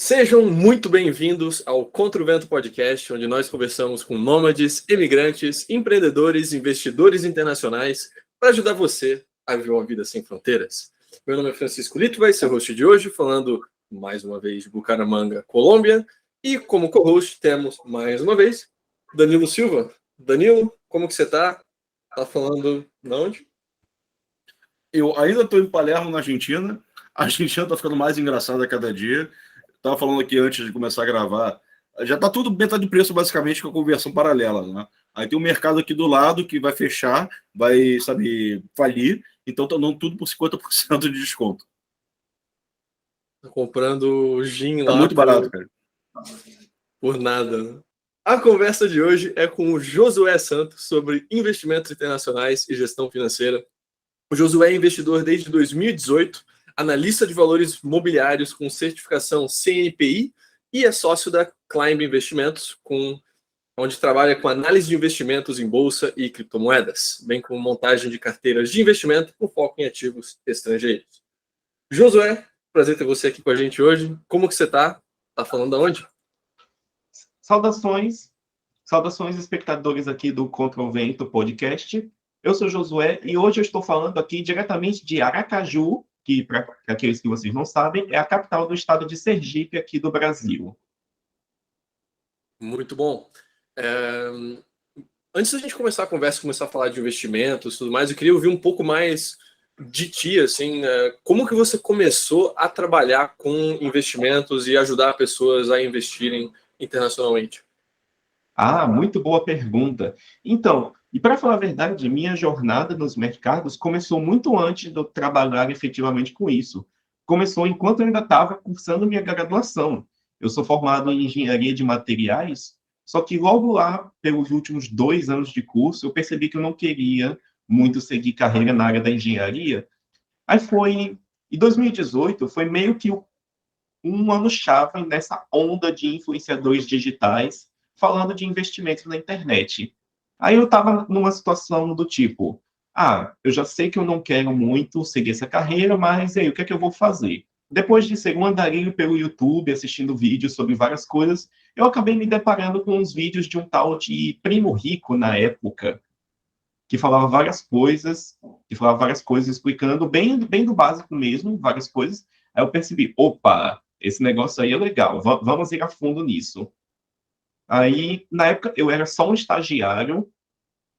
Sejam muito bem-vindos ao Contra o Vento Podcast, onde nós conversamos com nômades, imigrantes, empreendedores, investidores internacionais para ajudar você a viver uma vida sem fronteiras. Meu nome é Francisco Lito, vai ser o host de hoje, falando mais uma vez de Bucaramanga, Colômbia. E como co-host temos mais uma vez Danilo Silva. Danilo, como que você está? Tá falando de onde? Eu ainda estou em Palermo, na Argentina. A Argentina está ficando mais engraçada a cada dia. Estava falando aqui antes de começar a gravar. Já está tudo metade de preço, basicamente, com a conversão paralela, né? Aí tem um mercado aqui do lado que vai fechar, vai, falir. Então está dando tudo por 50% de desconto. Tô comprando gin Tá lá muito barato, cara. por nada, né? A conversa de hoje é com o Josué Santos sobre investimentos internacionais e gestão financeira. O Josué é investidor desde 2018, analista de valores mobiliários com certificação CNPI e é sócio da Climb Investimentos, onde trabalha com análise de investimentos em bolsa e criptomoedas, bem como montagem de carteiras de investimento com foco em ativos estrangeiros. Josué, prazer ter você aqui com a gente hoje. Como que você está? Tá falando de onde? Saudações espectadores aqui do Contra o Vento Podcast. Eu sou Josué e hoje eu estou falando aqui diretamente de Aracaju, que, para aqueles que vocês não sabem, é a capital do estado de Sergipe, aqui do Brasil. Muito bom. Antes da gente começar a conversa, começar a falar de investimentos e tudo mais, eu queria ouvir um pouco mais de ti, assim, como que você começou a trabalhar com investimentos e ajudar pessoas a investirem internacionalmente? Muito boa pergunta. Então, e para falar a verdade, minha jornada nos mercados começou muito antes de eu trabalhar efetivamente com isso. Começou enquanto eu ainda estava cursando minha graduação. Eu sou formado em engenharia de materiais, só que logo lá, pelos últimos 2 anos de curso, eu percebi que eu não queria muito seguir carreira na área da engenharia. Aí foi, em 2018, foi meio que um ano-chave nessa onda de influenciadores digitais falando de investimentos na internet. Aí eu estava numa situação do tipo, eu já sei que eu não quero muito seguir essa carreira, mas aí, o que é que eu vou fazer? Depois de ser um andarilho pelo YouTube, assistindo vídeos sobre várias coisas, eu acabei me deparando com uns vídeos de um tal de Primo Rico na época, que falava várias coisas, explicando bem do básico mesmo, várias coisas. Aí eu percebi, opa, esse negócio aí é legal, vamos ir a fundo nisso. Aí, na época, eu era só um estagiário,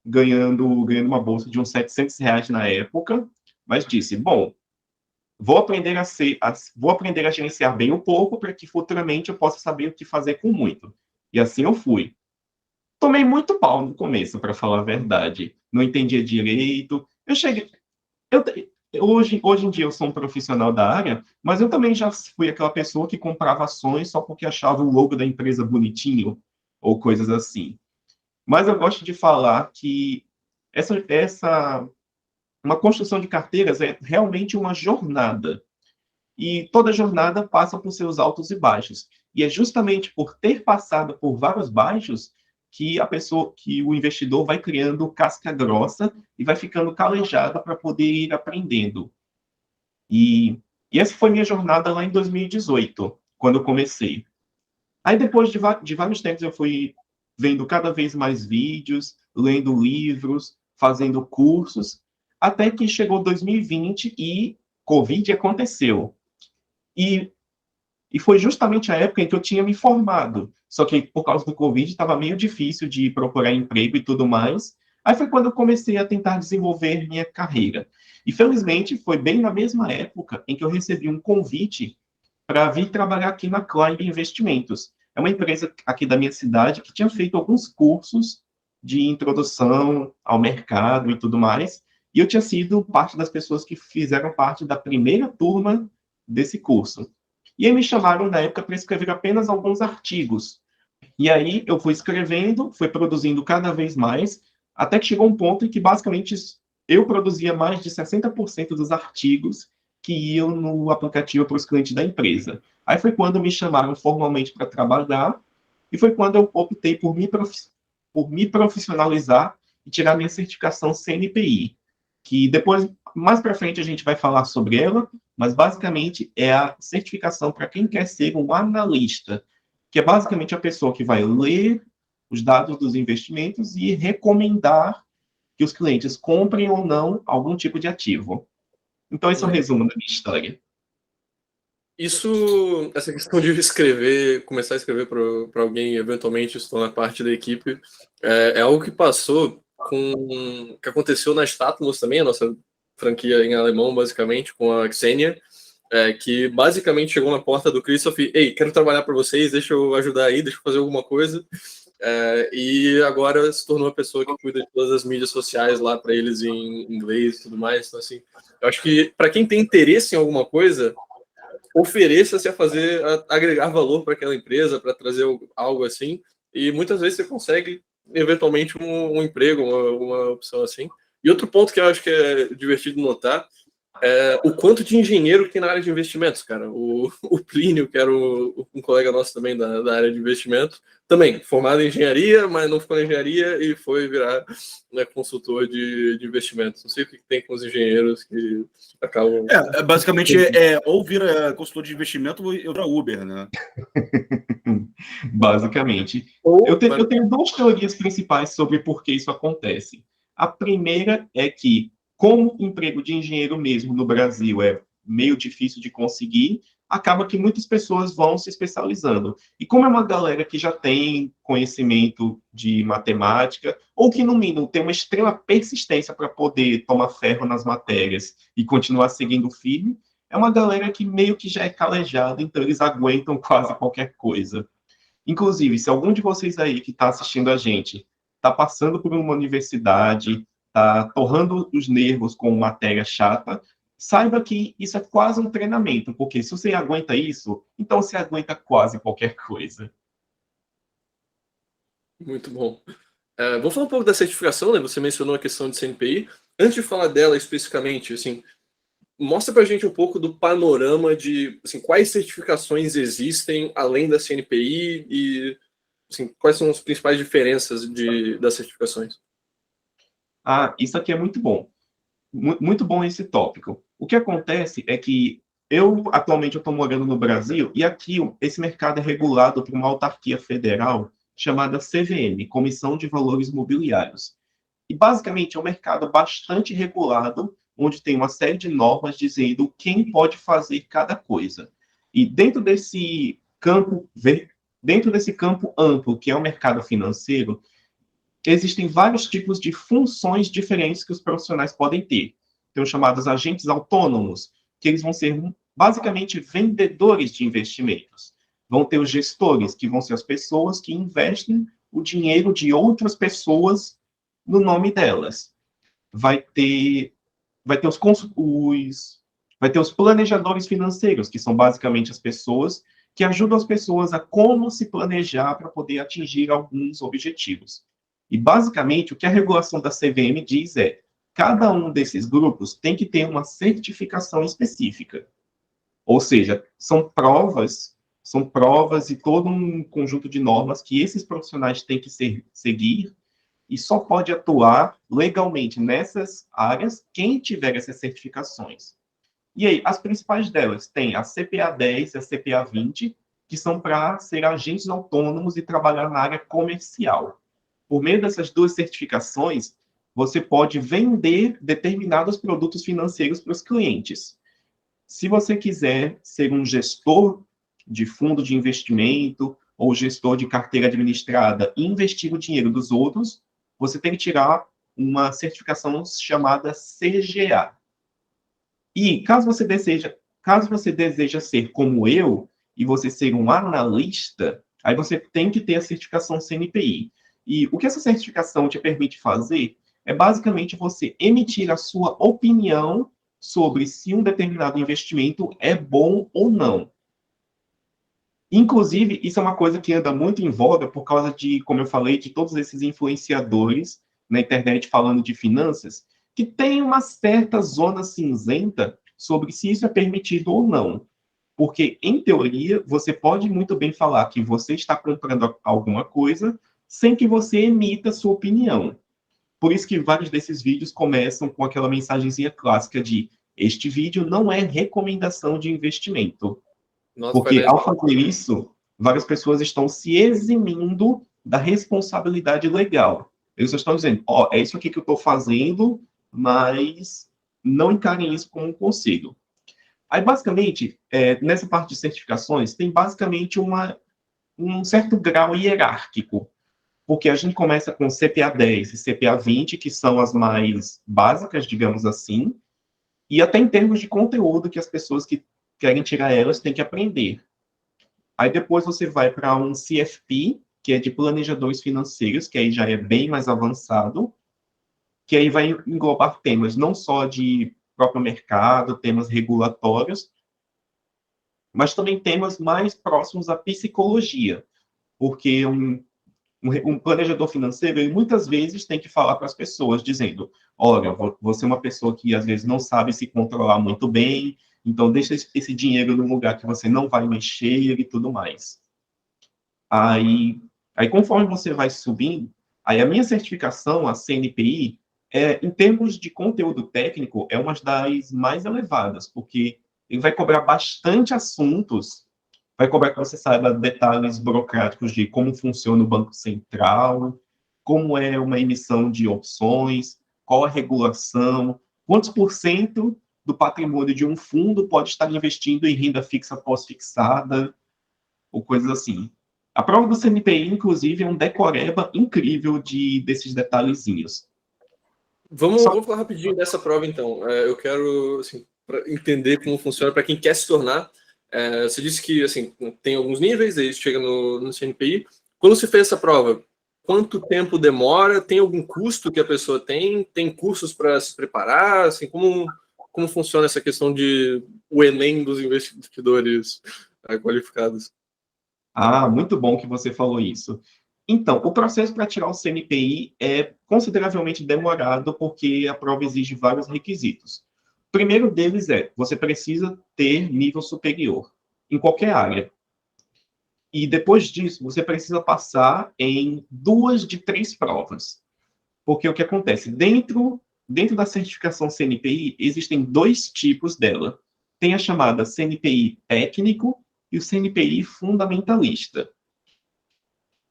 ganhando uma bolsa de uns R$ 700 na época, mas disse, bom, vou aprender a gerenciar bem um pouco para que futuramente eu possa saber o que fazer com muito. E assim eu fui. Tomei muito pau no começo, para falar a verdade. Não entendia direito. Hoje em dia eu sou um profissional da área, mas eu também já fui aquela pessoa que comprava ações só porque achava o logo da empresa bonitinho, ou coisas assim. Mas eu gosto de falar que uma construção de carteiras é realmente uma jornada. E toda jornada passa por seus altos e baixos. E é justamente por ter passado por vários baixos que o investidor vai criando casca grossa e vai ficando calejado para poder ir aprendendo. E essa foi minha jornada lá em 2018, quando eu comecei. Aí depois de vários tempos eu fui vendo cada vez mais vídeos, lendo livros, fazendo cursos, até que chegou 2020 e Covid aconteceu. E foi justamente a época em que eu tinha me formado. Só que por causa do Covid estava meio difícil de procurar emprego e tudo mais. Aí foi quando eu comecei a tentar desenvolver minha carreira. E felizmente foi bem na mesma época em que eu recebi um convite para vir trabalhar aqui na Climb Investimentos. É uma empresa aqui da minha cidade que tinha feito alguns cursos de introdução ao mercado e tudo mais. E eu tinha sido parte das pessoas que fizeram parte da primeira turma desse curso. E aí me chamaram na época para escrever apenas alguns artigos. E aí eu fui escrevendo, fui produzindo cada vez mais, até que chegou um ponto em que basicamente eu produzia mais de 60% dos artigos que iam no aplicativo para os clientes da empresa. Aí foi quando me chamaram formalmente para trabalhar, e foi quando eu optei por me profissionalizar e tirar minha certificação CNPI, que depois, mais para frente, a gente vai falar sobre ela, mas basicamente é a certificação para quem quer ser um analista, que é basicamente a pessoa que vai ler os dados dos investimentos e recomendar que os clientes comprem ou não algum tipo de ativo. Então, esse é o resumo da minha história. Essa questão de escrever, começar a escrever para alguém, eventualmente se tornar parte da equipe, é algo que que aconteceu na Statmos também, a nossa franquia em alemão, basicamente, com a Xenia, que basicamente chegou na porta do Christoph, ei, quero trabalhar para vocês, deixa eu ajudar aí, deixa eu fazer alguma coisa, e agora se tornou a pessoa que cuida de todas as mídias sociais lá para eles em inglês e tudo mais. Então, assim, eu acho que para quem tem interesse em alguma coisa, ofereça-se a agregar valor para aquela empresa, para trazer algo assim, e muitas vezes você consegue, eventualmente, um emprego, uma opção assim. E outro ponto que eu acho que é divertido notar é o quanto de engenheiro que tem na área de investimentos, cara. O Plínio, que era um colega nosso também da área de investimento, também formado em engenharia, mas não ficou na engenharia e foi virar, né, consultor de investimentos. Não sei o que tem com os engenheiros que acabam... Basicamente, ou vira consultor de investimento ou vira Uber, né? Basicamente. Eu tenho duas teorias principais sobre por que isso acontece. A primeira é que, como emprego de engenheiro mesmo no Brasil é meio difícil de conseguir, acaba que muitas pessoas vão se especializando. E como é uma galera que já tem conhecimento de matemática, ou que, no mínimo, tem uma extrema persistência para poder tomar ferro nas matérias e continuar seguindo firme, é uma galera que meio que já é calejada, então eles aguentam quase qualquer coisa. Inclusive, se algum de vocês aí que está assistindo a gente está passando por uma universidade, está torrando os nervos com matéria chata, saiba que isso é quase um treinamento, porque se você aguenta isso, então você aguenta quase qualquer coisa. Muito bom. Vamos falar um pouco da certificação, né? Você mencionou a questão de CNPI. Antes de falar dela especificamente, assim, mostra para a gente um pouco do panorama de, assim, quais certificações existem além da CNPI e, assim, quais são as principais diferenças das certificações. Isso aqui é muito bom. Muito bom esse tópico. O que acontece é que atualmente, eu estou morando no Brasil e aqui esse mercado é regulado por uma autarquia federal chamada CVM, Comissão de Valores Mobiliários. E, basicamente, é um mercado bastante regulado, onde tem uma série de normas dizendo quem pode fazer cada coisa. E dentro desse campo amplo, que é o mercado financeiro, existem vários tipos de funções diferentes que os profissionais podem ter. Tem os chamados agentes autônomos, que eles vão ser basicamente vendedores de investimentos. Vão ter os gestores, que vão ser as pessoas que investem o dinheiro de outras pessoas no nome delas. Vai ter os planejadores financeiros, que são basicamente as pessoas que ajudam as pessoas a como se planejar para poder atingir alguns objetivos. E, basicamente, o que a regulação da CVM diz é: cada um desses grupos tem que ter uma certificação específica. Ou seja, são provas e todo um conjunto de normas que esses profissionais têm que seguir, e só pode atuar legalmente nessas áreas quem tiver essas certificações. E aí, as principais delas tem a CPA 10 e a CPA 20, que são para ser agentes autônomos e trabalhar na área comercial. Por meio dessas duas certificações, você pode vender determinados produtos financeiros para os clientes. Se você quiser ser um gestor de fundo de investimento ou gestor de carteira administrada e investir o dinheiro dos outros, você tem que tirar uma certificação chamada CGA. E caso você deseja ser como eu e você ser um analista, aí você tem que ter a certificação CNPI. E o que essa certificação te permite fazer é basicamente você emitir a sua opinião sobre se um determinado investimento é bom ou não. Inclusive, isso é uma coisa que anda muito em voga por causa de, como eu falei, de todos esses influenciadores na internet falando de finanças, que tem uma certa zona cinzenta sobre se isso é permitido ou não. Porque, em teoria, você pode muito bem falar que você está comprando alguma coisa sem que você emita sua opinião. Por isso que vários desses vídeos começam com aquela mensagenzinha clássica de este vídeo não é recomendação de investimento. Nossa, Porque parece. ao fazer isso, várias pessoas estão se eximindo da responsabilidade legal. Eles só estão dizendo, ó, é isso aqui que eu estou fazendo, mas não encarem isso como um conselho. Aí, basicamente, nessa parte de certificações, tem basicamente um certo grau hierárquico, porque a gente começa com CPA 10 e CPA 20, que são as mais básicas, digamos assim, e até em termos de conteúdo que as pessoas que querem tirar elas têm que aprender. Aí depois você vai para um CFP, que é de planejadores financeiros, que aí já é bem mais avançado, que aí vai englobar temas não só de próprio mercado, temas regulatórios, mas também temas mais próximos à psicologia, porque um planejador financeiro, ele muitas vezes tem que falar para as pessoas, dizendo, olha, você é uma pessoa que às vezes não sabe se controlar muito bem, então deixa esse dinheiro num lugar que você não vai mexer e tudo mais. Aí conforme você vai subindo, aí a minha certificação, a CNPI, em termos de conteúdo técnico, é uma das mais elevadas, porque ele vai cobrar bastante assuntos, vai cobrar que você saiba detalhes burocráticos de como funciona o Banco Central, como é uma emissão de opções, qual a regulação, quantos por cento do patrimônio de um fundo pode estar investindo em renda fixa pós-fixada, ou coisas assim. A prova do CNPI, inclusive, é um decoreba incrível desses detalhezinhos. Vamos falar rapidinho dessa prova, então. Eu quero assim, entender como funciona para quem quer se tornar. Você disse que assim, tem alguns níveis, aí chega no CNPI. Quando você fez essa prova, quanto tempo demora? Tem algum custo que a pessoa tem? Tem cursos para se preparar? Assim, como funciona essa questão de o Enem dos investidores qualificados? Ah, muito bom que você falou isso. Então, o processo para tirar o CNPI é consideravelmente demorado porque a prova exige vários requisitos. O primeiro deles você precisa ter nível superior em qualquer área. E depois disso, você precisa passar em 2 de 3 provas. Porque o que acontece? Dentro da certificação CNPI, existem 2 tipos dela. Tem a chamada CNPI técnico e o CNPI fundamentalista.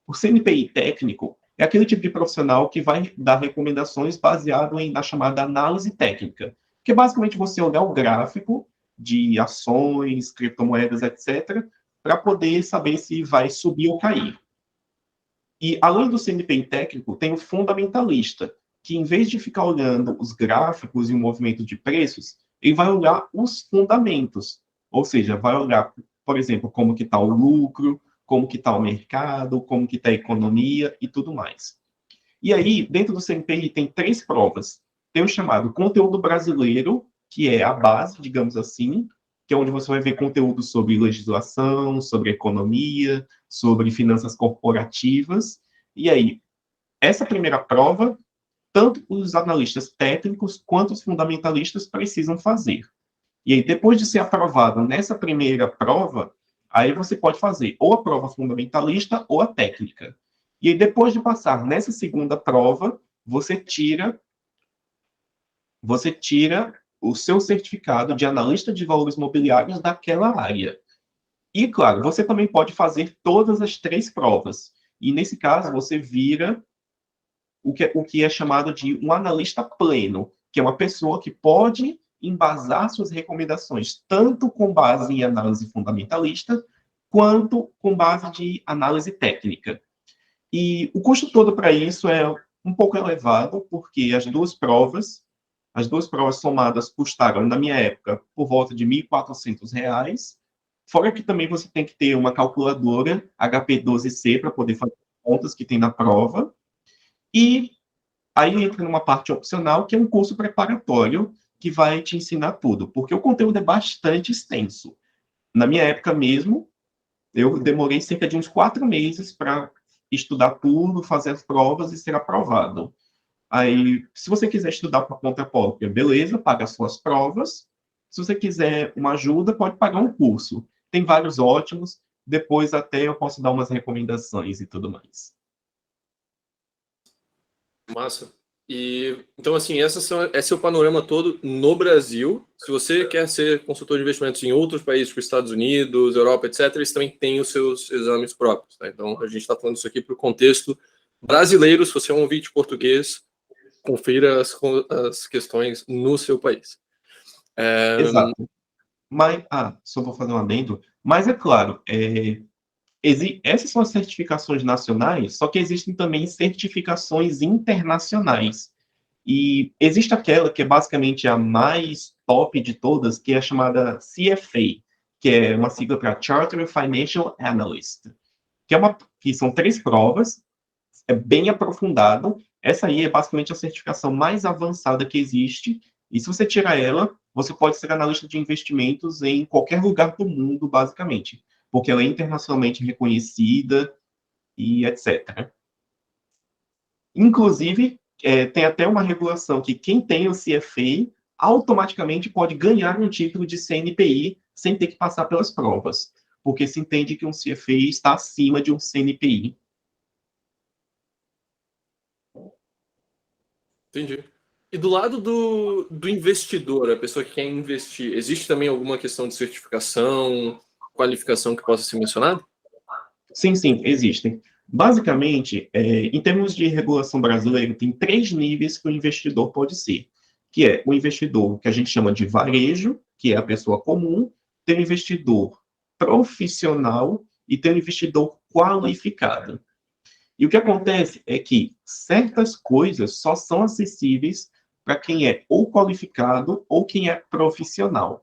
O CNPI técnico é aquele tipo de profissional que vai dar recomendações baseado na chamada análise técnica, que é basicamente você olhar o gráfico de ações, criptomoedas, etc., para poder saber se vai subir ou cair. E, além do CNPI técnico, tem o fundamentalista, que em vez de ficar olhando os gráficos e o movimento de preços, ele vai olhar os fundamentos. Ou seja, vai olhar, por exemplo, como que está o lucro, como que está o mercado, como que está a economia e tudo mais. E aí, dentro do CNPI, tem 3 provas. Tem o chamado conteúdo brasileiro, que é a base, digamos assim, que é onde você vai ver conteúdo sobre legislação, sobre economia, sobre finanças corporativas. E aí, essa primeira prova, tanto os analistas técnicos quanto os fundamentalistas precisam fazer. E aí, depois de ser aprovado nessa primeira prova, aí você pode fazer ou a prova fundamentalista ou a técnica. E aí, depois de passar nessa segunda prova, você tira o seu certificado de analista de valores mobiliários daquela área. E, claro, você também pode fazer todas as 3 provas. E, nesse caso, você vira o que é chamado de um analista pleno, que é uma pessoa que pode embasar suas recomendações tanto com base em análise fundamentalista, quanto com base de análise técnica. E o custo todo para isso é um pouco elevado, porque as duas provas somadas custaram, na minha época, por volta de R$ 1.400, fora que também você tem que ter uma calculadora HP12C para poder fazer contas que tem na prova, e aí entra numa parte opcional, que é um curso preparatório, que vai te ensinar tudo, porque o conteúdo é bastante extenso. Na minha época mesmo, eu demorei cerca de uns 4 meses para estudar tudo, fazer as provas e ser aprovado. Aí, se você quiser estudar por conta própria, beleza, paga as suas provas. Se você quiser uma ajuda, pode pagar um curso. Tem vários ótimos. Depois até eu posso dar umas recomendações e tudo mais. Massa. Então, assim, esse é o panorama todo no Brasil. Se você quer ser consultor de investimentos em outros países, como Estados Unidos, Europa, etc., eles também têm os seus exames próprios. Tá? Então, a gente está falando isso aqui para o contexto brasileiro. Se você é um ouvinte português, confira as questões no seu país. Exato. Mas, só vou fazer um adendo. Mas é claro, essas são as certificações nacionais, só que existem também certificações internacionais. E existe aquela que é basicamente a mais top de todas, que é a chamada CFA, que é uma sigla para Chartered Financial Analyst, que são 3 provas, é bem aprofundado. Essa aí é basicamente a certificação mais avançada que existe, e se você tirar ela, você pode ser analista de investimentos em qualquer lugar do mundo, basicamente, porque ela é internacionalmente reconhecida e etc. Inclusive, tem até uma regulação que quem tem o CFA automaticamente pode ganhar um título de CNPI sem ter que passar pelas provas, porque se entende que um CFA está acima de um CNPI. Entendi. E do lado do investidor, a pessoa que quer investir, existe também alguma questão de certificação, qualificação que possa ser mencionada? Sim, sim, existem. Basicamente, em termos de regulação brasileira, tem 3 níveis que o investidor pode ser, que é o investidor que a gente chama de varejo, que é a pessoa comum, tem o investidor profissional e tem o investidor qualificado. E o que acontece é que certas coisas só são acessíveis para quem é ou qualificado ou quem é profissional.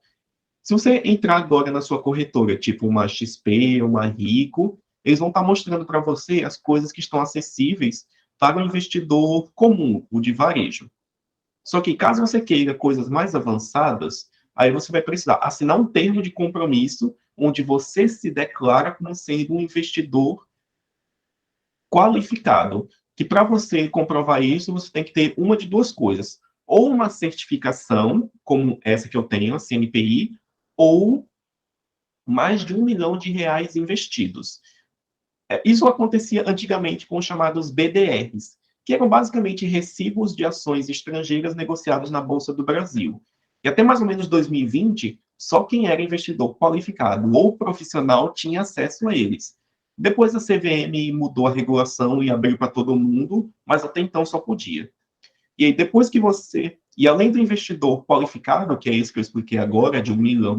Se você entrar agora na sua corretora, tipo uma XP, uma Rico, eles vão estar mostrando para você as coisas que estão acessíveis para o investidor comum, o de varejo. Só que caso você queira coisas mais avançadas, aí você vai precisar assinar um termo de compromisso onde você se declara como sendo um investidor qualificado. Que para você comprovar isso, você tem que ter uma de 2 coisas. Ou uma certificação, como essa que eu tenho, a CNPI, ou mais de R$ 1 milhão investidos. Isso acontecia antigamente com os chamados BDRs, que eram basicamente recibos de ações estrangeiras negociados na Bolsa do Brasil. E até mais ou menos 2020, só quem era investidor qualificado ou profissional tinha acesso a eles. Depois a CVM mudou a regulação e abriu para todo mundo, mas até então só podia. E aí, depois que você. E além do investidor qualificado, que é esse que eu expliquei agora, de R$ 1 milhão,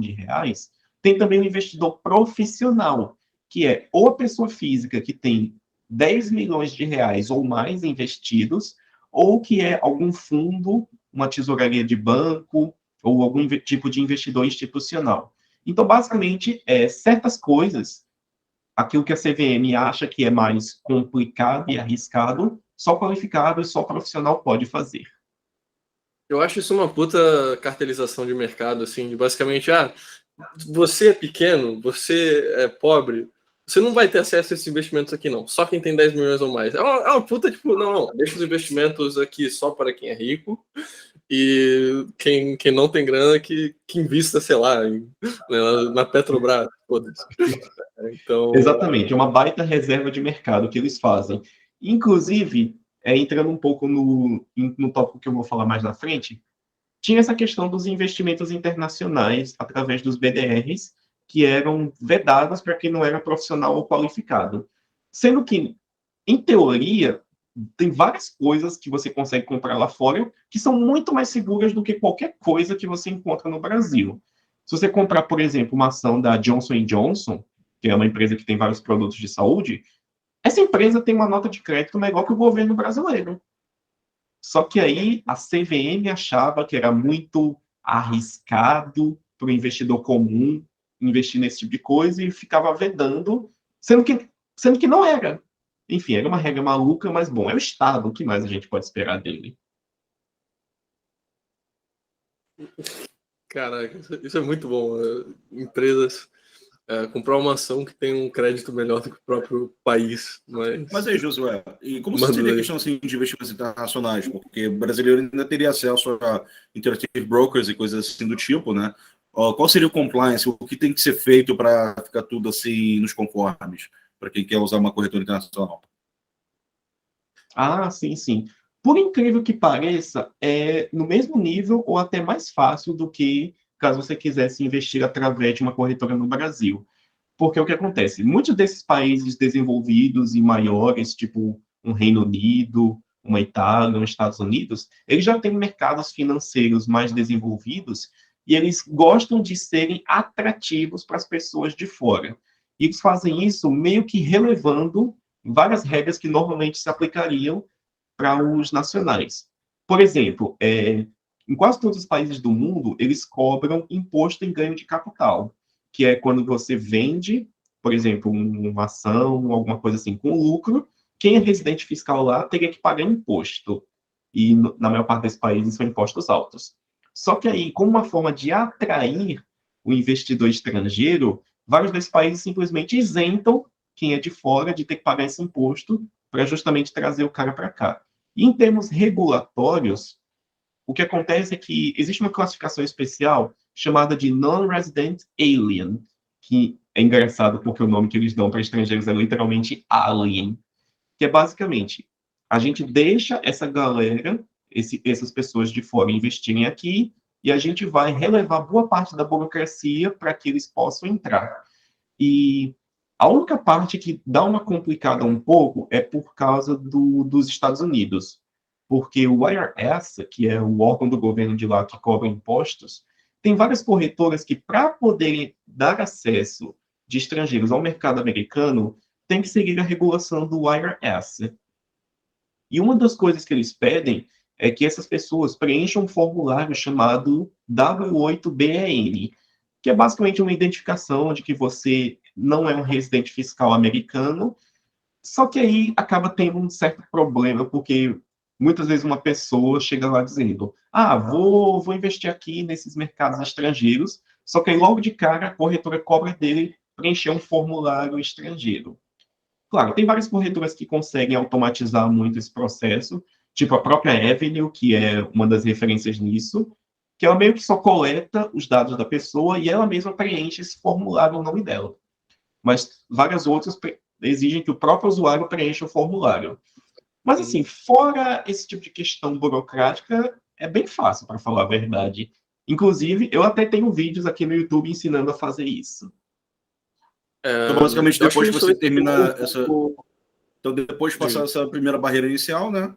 tem também o investidor profissional, que é ou a pessoa física que tem R$ 10 milhões ou mais investidos, ou que é algum fundo, uma tesouraria de banco, ou algum tipo de investidor institucional. Então, basicamente, certas coisas, aquilo que a CVM acha que é mais complicado e arriscado, só qualificado e só profissional pode fazer. Eu acho isso uma puta cartelização de mercado, assim, basicamente, você é pequeno, você é pobre, você não vai ter acesso a esses investimentos aqui, não. Só quem tem 10 milhões ou mais. É uma puta, tipo, não, deixa os investimentos aqui só para quem é rico e quem não tem grana que invista, sei lá, na Petrobras. Foda-se. Então, Exatamente, é uma baita reserva de mercado que eles fazem. Inclusive, entrando um pouco no tópico que eu vou falar mais na frente, tinha essa questão dos investimentos internacionais através dos BDRs, que eram vedados para quem não era profissional ou qualificado. Sendo que, em teoria, tem várias coisas que você consegue comprar lá fora que são muito mais seguras do que qualquer coisa que você encontra no Brasil. Se você comprar, por exemplo, uma ação da Johnson Johnson, que é uma empresa que tem vários produtos de saúde, essa empresa tem uma nota de crédito melhor que o governo brasileiro. Só que aí a CVM achava que era muito arriscado para o investidor comum investir nesse tipo de coisa e ficava vedando, sendo que não era. Enfim, era uma regra maluca, mas bom, é o Estado, o que mais a gente pode esperar dele? caraca, isso é muito bom. Empresas comprar uma ação que tem um crédito melhor do que o próprio país, Mas aí, Josué, e como Manda seria a aí. questão assim, de investimentos internacionais? Porque o brasileiro ainda teria acesso a interactive brokers e coisas assim do tipo, né? Qual seria o compliance? O que tem que ser feito para ficar tudo assim nos conformes, para quem quer usar uma corretora internacional? Sim, sim. Por incrível que pareça, é no mesmo nível ou até mais fácil do que caso você quisesse investir através de uma corretora no Brasil. Porque o que acontece? Muitos desses países desenvolvidos e maiores, tipo um Reino Unido, uma Itália, os Estados Unidos, eles já têm mercados financeiros mais desenvolvidos e eles gostam de serem atrativos para as pessoas de fora. E eles fazem isso meio que relevando várias regras que normalmente se aplicariam para os nacionais. Por exemplo, em quase todos os países do mundo, eles cobram imposto em ganho de capital, que é quando você vende, por exemplo, uma ação, alguma coisa assim, com lucro, quem é residente fiscal lá teria que pagar imposto. E na maior parte desses países são impostos altos. Só que aí, como uma forma de atrair o investidor estrangeiro, vários desses países simplesmente isentam quem é de fora de ter que pagar esse imposto para justamente trazer o cara para cá. E em termos regulatórios, o que acontece é que existe uma classificação especial chamada de Non-Resident Alien, que é engraçado porque o nome que eles dão para estrangeiros é literalmente Alien, que é basicamente, a gente deixa essa galera, essas pessoas de fora investirem aqui, e a gente vai relevar boa parte da burocracia para que eles possam entrar. E a única parte que dá uma complicada um pouco é por causa dos Estados Unidos, porque o IRS, que é o órgão do governo de lá que cobra impostos, tem várias corretoras que, para poderem dar acesso de estrangeiros ao mercado americano, tem que seguir a regulação do IRS. E uma das coisas que eles pedem é que essas pessoas preencham um formulário chamado W8BEN, que é basicamente uma identificação de que você não é um residente fiscal americano, só que aí acaba tendo um certo problema, porque muitas vezes uma pessoa chega lá dizendo: ah, vou investir aqui nesses mercados estrangeiros, só que aí logo de cara a corretora cobra dele preencher um formulário estrangeiro. Claro, tem várias corretoras que conseguem automatizar muito esse processo, tipo a própria Avenue, que é uma das referências nisso, que ela meio que só coleta os dados da pessoa e ela mesma preenche esse formulário no nome dela. Mas várias outras exigem que o próprio usuário preencha o formulário. Mas, assim, fora esse tipo de questão burocrática, é bem fácil, para falar a verdade. Inclusive, eu até tenho vídeos aqui no YouTube ensinando a fazer isso. Então, basicamente, Eu acho que a depois que gente você também termina um essa. pouco Então, depois de passar de... essa primeira barreira inicial, né?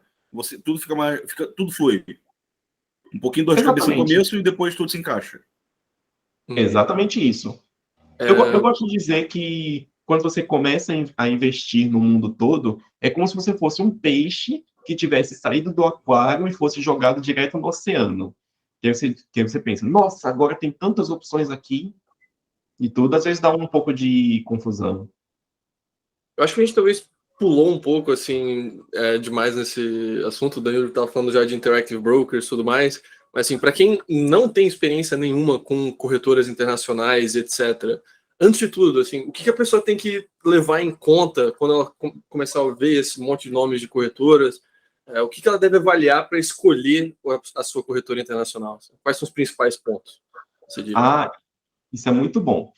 Tudo fica mais. Tudo flui. Um pouquinho de dor de cabeça no Exatamente. começo e depois tudo se encaixa. Exatamente isso. Eu É, gosto de dizer que quando você começa a investir no mundo todo, é como se você fosse um peixe que tivesse saído do aquário e fosse jogado direto no oceano. Que aí você pensa, nossa, agora tem tantas opções aqui e tudo, às vezes dá um pouco de confusão. eu acho que a gente talvez pulou um pouco, assim, demais nesse assunto. O Danilo estava falando já de interactive brokers e tudo mais. Mas, assim, para quem não tem experiência nenhuma com corretoras internacionais, etc., antes de tudo, assim, o que a pessoa tem que levar em conta quando ela começar a ver esse monte de nomes de corretoras? O que ela deve avaliar para escolher a sua corretora internacional? Quais são os principais pontos, você diria? Ah, isso é muito bom.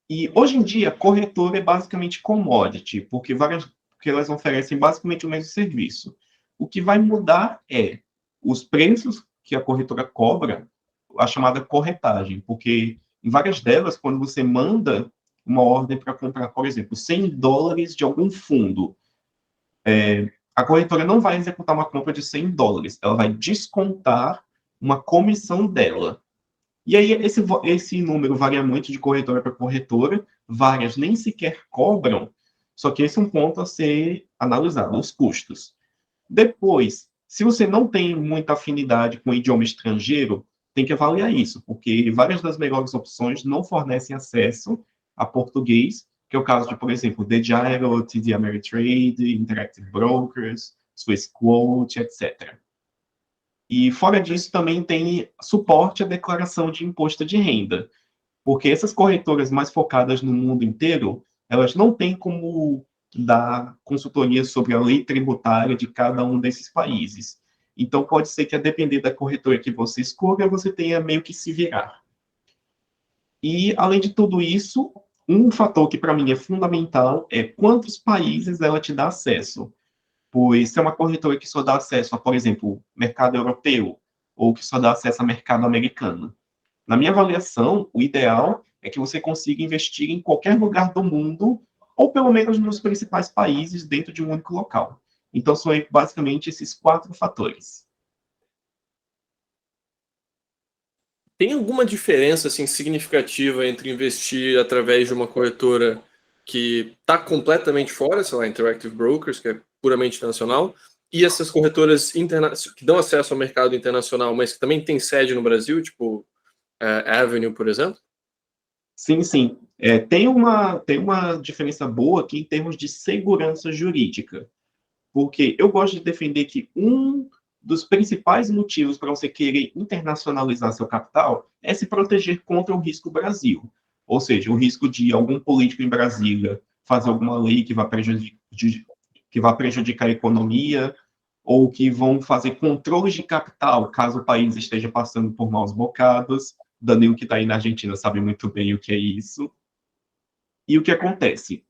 E hoje em dia, corretora é basicamente commodity, porque elas oferecem basicamente o mesmo serviço. O que vai mudar é os preços que a corretora cobra, a chamada corretagem, porque em várias delas, quando você manda uma ordem para comprar, por exemplo, US$ 100 de algum fundo, a corretora não vai executar uma compra de US$ 100, ela vai descontar uma comissão dela. E aí, esse número varia muito de corretora para corretora, várias nem sequer cobram, só que esse é um ponto a ser analisado, os custos. Depois, se você não tem muita afinidade com o idioma estrangeiro, tem que avaliar isso, porque várias das melhores opções não fornecem acesso a português, que é o caso de, por exemplo, The Gyro, TD Ameritrade, Interactive Brokers, Swissquote, etc. E fora disso, também tem suporte à declaração de imposto de renda, porque essas corretoras mais focadas no mundo inteiro, elas não têm como dar consultoria sobre a lei tributária de cada um desses países. Então, pode ser que, a depender da corretora que você escolha, você tenha meio que se virar. E, além de tudo isso, um fator que para mim é fundamental é quantos países ela te dá acesso. pois se é uma corretora que só dá acesso a, por exemplo, mercado europeu, ou que só dá acesso a mercado americano. Na minha avaliação, o ideal é que você consiga investir em qualquer lugar do mundo, ou pelo menos nos principais países dentro de um único local. Então, são basicamente esses 4 fatores. Tem alguma diferença assim, significativa entre investir através de uma corretora que está completamente fora, sei lá, Interactive Brokers, que é puramente nacional, e essas corretoras que dão acesso ao mercado internacional, mas que também tem sede no Brasil, tipo Avenue, por exemplo? Sim, sim. Tem uma diferença boa aqui em termos de segurança jurídica. Porque eu gosto de defender que um dos principais motivos para você querer internacionalizar seu capital é se proteger contra o risco Brasil. Ou seja, o risco de algum político em Brasília fazer alguma lei que vá prejudicar a economia, ou que vão fazer controles de capital, caso o país esteja passando por maus bocados. Danilo, que está aí na Argentina, sabe muito bem o que é isso. E o que acontece?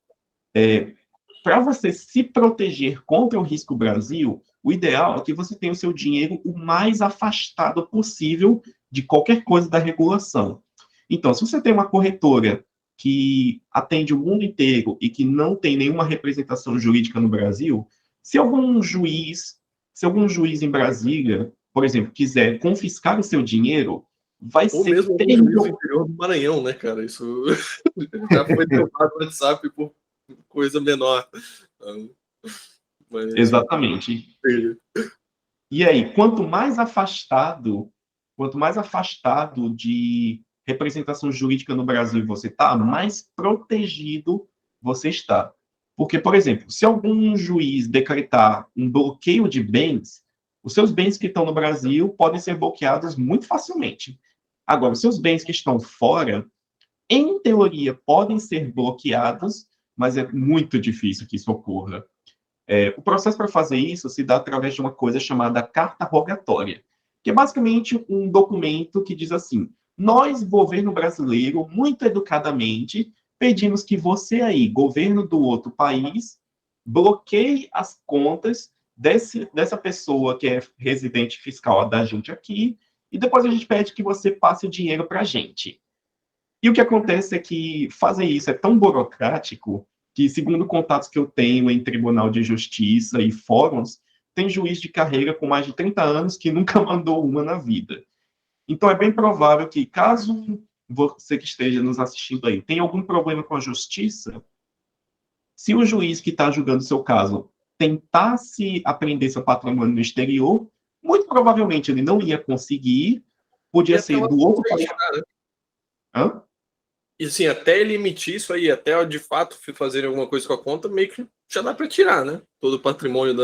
Para você se proteger contra o risco Brasil, o ideal é que você tenha o seu dinheiro o mais afastado possível de qualquer coisa da regulação. Então, se você tem uma corretora que atende o mundo inteiro e que não tem nenhuma representação jurídica no Brasil, se algum juiz em Brasília, por exemplo, quiser confiscar o seu dinheiro, vai Ou ser mesmo algum juiz do interior do Maranhão, né, cara? Isso já foi tratado no WhatsApp por coisa menor. Mas... Exatamente. E aí, quanto mais afastado de representação jurídica no Brasil você está, mais protegido você está. Porque, por exemplo, se algum juiz decretar um bloqueio de bens, os seus bens que estão no Brasil podem ser bloqueados muito facilmente. Agora, os seus bens que estão fora, em teoria, podem ser bloqueados, mas é muito difícil que isso ocorra. O processo para fazer isso se dá através de uma coisa chamada carta rogatória, que é basicamente um documento que diz assim: nós, governo brasileiro, muito educadamente, pedimos que você aí, governo do outro país, bloqueie as contas dessa pessoa que é residente fiscal da gente aqui, e depois a gente pede que você passe o dinheiro para a gente. E o que acontece é que fazer isso é tão burocrático que, segundo contatos que eu tenho em tribunal de justiça e fóruns, tem juiz de carreira com mais de 30 anos que nunca mandou uma na vida. Então, é bem provável que, caso você que esteja nos assistindo aí tenha algum problema com a justiça, se o juiz que está julgando o seu caso tentasse apreender seu patrimônio no exterior, muito provavelmente ele não ia conseguir, podia ser do outro país. Hã? E assim, até ele emitir isso aí, até de fato fazer alguma coisa com a conta, meio que já dá para tirar, né? Todo o patrimônio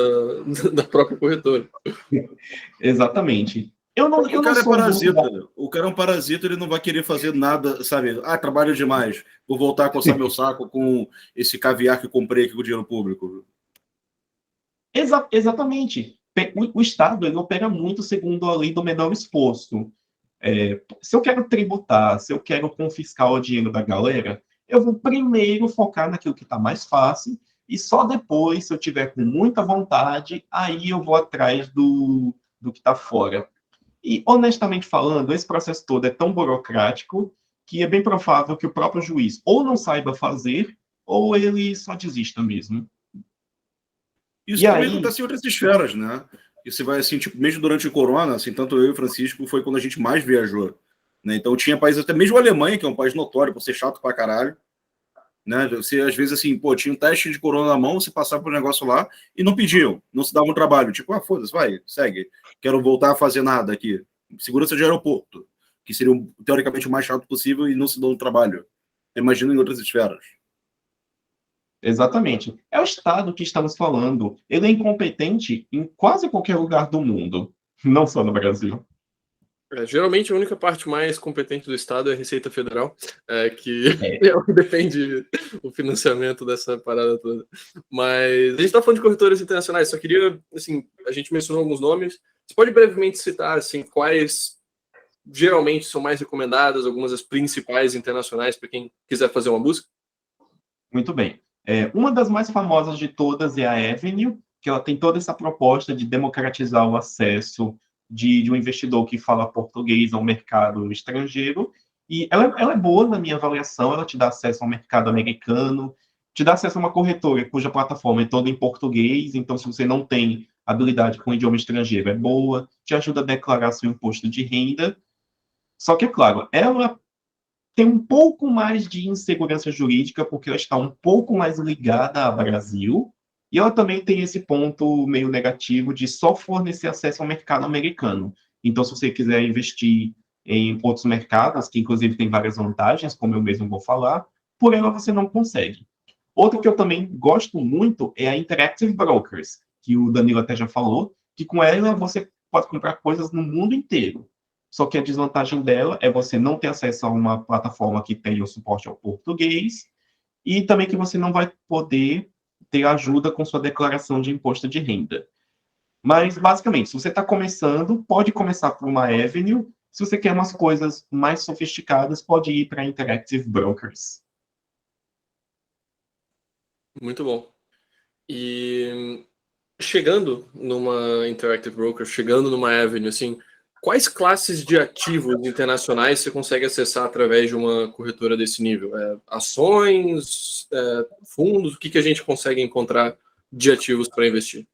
da própria corretora. Exatamente. O cara é parasita. O cara é um parasita, ele não vai querer fazer nada, sabe? Trabalho demais. Vou voltar a coçar meu saco com esse caviar que comprei aqui com o dinheiro público. Exatamente. O Estado ele opera muito segundo a lei do menor esforço. Se eu quero tributar, se eu quero confiscar o dinheiro da galera, eu vou primeiro focar naquilo que está mais fácil, e só depois, se eu tiver com muita vontade, aí eu vou atrás do que está fora. E, honestamente falando, esse processo todo é tão burocrático que é bem provável que o próprio juiz ou não saiba fazer, ou ele só desista mesmo. Isso também acontece em outras esferas, né? E você vai assim, tipo, mesmo durante o corona, assim, tanto eu e o Francisco foi quando a gente mais viajou, né? Então tinha países, até mesmo a Alemanha, que é um país notório por ser chato pra caralho, né? Você às vezes assim, pô, tinha um teste de corona na mão, você passava por um negócio lá e não pediam, não se davam trabalho, tipo, foda-se, vai, segue, quero voltar a fazer nada aqui. Segurança de aeroporto, que seria teoricamente o mais chato possível e não se dão trabalho. Imagina em outras esferas. Exatamente. É o Estado que estamos falando. Ele é incompetente em quase qualquer lugar do mundo, não só no Brasil. Geralmente a única parte mais competente do Estado é a Receita Federal, que é o que defende o financiamento dessa parada toda. Mas a gente está falando de corretoras internacionais, só queria, assim, a gente mencionou alguns nomes. Você pode brevemente citar, assim, quais geralmente são mais recomendadas, algumas das principais internacionais para quem quiser fazer uma busca? Muito bem. Uma das mais famosas de todas é a Avenue, que ela tem toda essa proposta de democratizar o acesso de um investidor que fala português ao mercado estrangeiro, e ela é boa na minha avaliação, ela te dá acesso ao mercado americano, te dá acesso a uma corretora cuja plataforma é toda em português, então se você não tem habilidade com idioma estrangeiro, é boa, te ajuda a declarar seu imposto de renda, só que, é claro, ela tem um pouco mais de insegurança jurídica, porque ela está um pouco mais ligada ao Brasil, e ela também tem esse ponto meio negativo de só fornecer acesso ao mercado americano. Então, se você quiser investir em outros mercados, que inclusive tem várias vantagens, como eu mesmo vou falar, por ela você não consegue. Outra que eu também gosto muito é a Interactive Brokers, que o Danilo até já falou, que com ela você pode comprar coisas no mundo inteiro. Só que a desvantagem dela é você não ter acesso a uma plataforma que tenha o suporte ao português e também que você não vai poder ter ajuda com sua declaração de imposto de renda. Mas, basicamente, se você está começando, pode começar por uma Avenue. Se você quer umas coisas mais sofisticadas, pode ir para Interactive Brokers. Muito bom. E chegando numa Interactive Broker, chegando numa Avenue, assim, quais classes de ativos internacionais você consegue acessar através de uma corretora desse nível? Ações, fundos, o que a gente consegue encontrar de ativos para investir?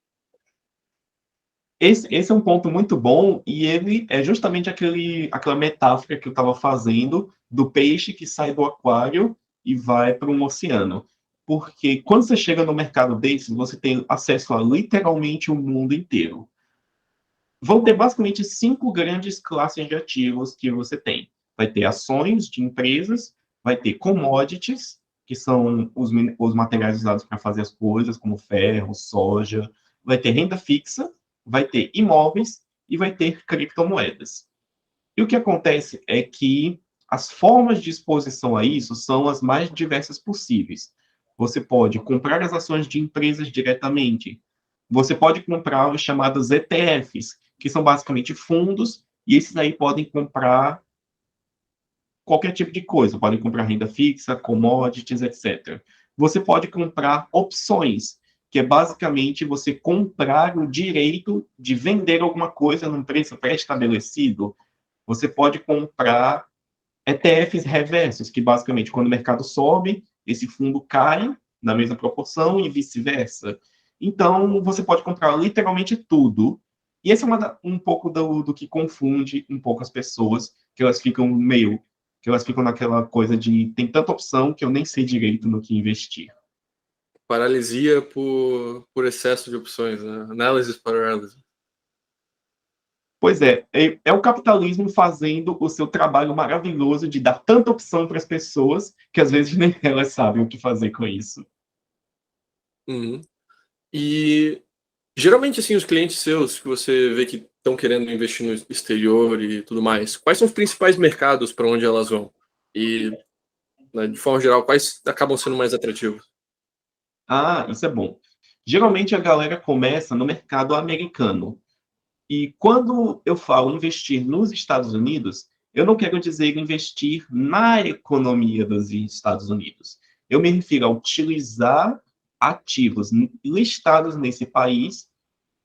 Esse é um ponto muito bom e ele é justamente aquela metáfora que eu estava fazendo do peixe que sai do aquário e vai para um oceano. Porque quando você chega no mercado desses, você tem acesso a literalmente o mundo inteiro. Vão ter basicamente 5 grandes classes de ativos que você tem. Vai ter ações de empresas, vai ter commodities, que são os materiais usados para fazer as coisas, como ferro, soja, vai ter renda fixa, vai ter imóveis e vai ter criptomoedas. E o que acontece é que as formas de exposição a isso são as mais diversas possíveis. Você pode comprar as ações de empresas diretamente. Você pode comprar os chamados ETFs, que são basicamente fundos, e esses aí podem comprar qualquer tipo de coisa. Podem comprar renda fixa, commodities, etc. Você pode comprar opções, que é basicamente você comprar o direito de vender alguma coisa num preço pré-estabelecido. Você pode comprar ETFs reversos, que basicamente, quando o mercado sobe, esse fundo cai na mesma proporção e vice-versa. Então, você pode comprar literalmente tudo. E esse é um pouco do que confunde um pouco as pessoas, que elas ficam naquela coisa de tem tanta opção que eu nem sei direito no que investir. Paralisia por excesso de opções, né? Analysis paralysis. Pois é o capitalismo fazendo o seu trabalho maravilhoso de dar tanta opção para as pessoas que às vezes nem elas sabem o que fazer com isso. Uhum. E geralmente, assim, os clientes seus que você vê que estão querendo investir no exterior e tudo mais, quais são os principais mercados para onde elas vão? E, né, de forma geral, quais acabam sendo mais atrativos? Ah, isso é bom. Geralmente a galera começa no mercado americano. E quando eu falo investir nos Estados Unidos, eu não quero dizer investir na economia dos Estados Unidos. Eu me refiro a utilizar ativos listados nesse país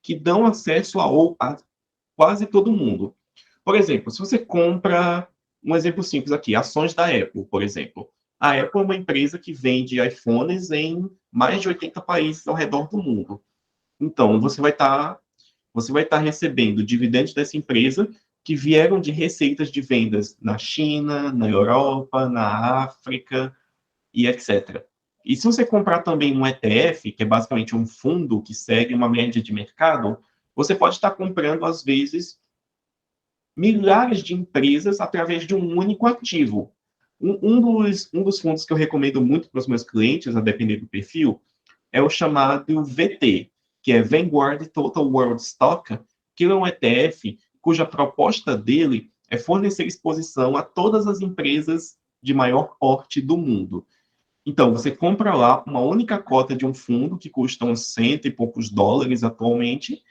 que dão acesso a quase todo mundo. Por exemplo, se você compra, um exemplo simples aqui, ações da Apple, por exemplo. A Apple é uma empresa que vende iPhones em mais de 80 países ao redor do mundo. Então, você vai estar recebendo dividendos dessa empresa que vieram de receitas de vendas na China, na Europa, na África e etc. E se você comprar também um ETF, que é basicamente um fundo que segue uma média de mercado, você pode estar comprando, às vezes, milhares de empresas através de um único ativo. Um dos fundos que eu recomendo muito para os meus clientes, a depender do perfil, é o chamado VT, que é Vanguard Total World Stock, que é um ETF cuja proposta dele é fornecer exposição a todas as empresas de maior porte do mundo. Então, você compra lá uma única cota de um fundo que custa uns cento e poucos dólares atualmente,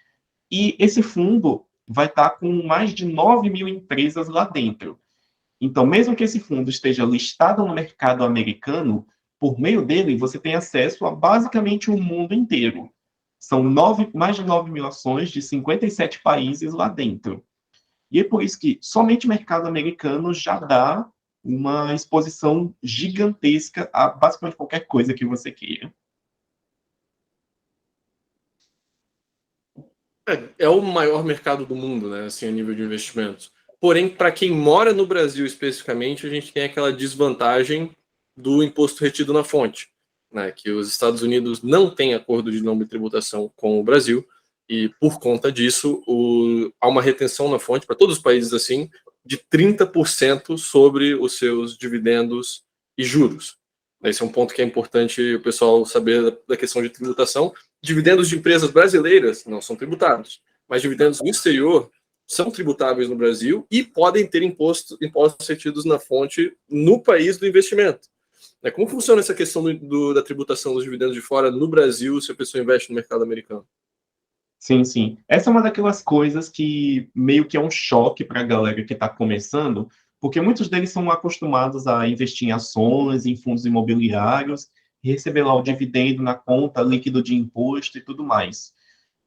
e esse fundo vai estar com mais de 9 mil empresas lá dentro. Então, mesmo que esse fundo esteja listado no mercado americano, por meio dele você tem acesso a basicamente o mundo inteiro. São mais de 9 mil ações de 57 países lá dentro. E é por isso que somente o mercado americano já dá uma exposição gigantesca a basicamente qualquer coisa que você queira. É o maior mercado do mundo, né, assim, a nível de investimentos. Porém, para quem mora no Brasil especificamente, a gente tem aquela desvantagem do imposto retido na fonte, né, que os Estados Unidos não têm acordo de não tributação com o Brasil, e por conta disso, há uma retenção na fonte, para todos os países assim, de 30% sobre os seus dividendos e juros. Esse é um ponto que é importante o pessoal saber da questão de tributação. Dividendos de empresas brasileiras não são tributados, mas dividendos no exterior são tributáveis no Brasil e podem ter impostos retidos na fonte no país do investimento. Como funciona essa questão da tributação dos dividendos de fora no Brasil se a pessoa investe no mercado americano? Sim, sim. Essa é uma daquelas coisas que meio que é um choque para a galera que está começando, porque muitos deles são acostumados a investir em ações, em fundos imobiliários, e receber lá o dividendo na conta, líquido de imposto e tudo mais.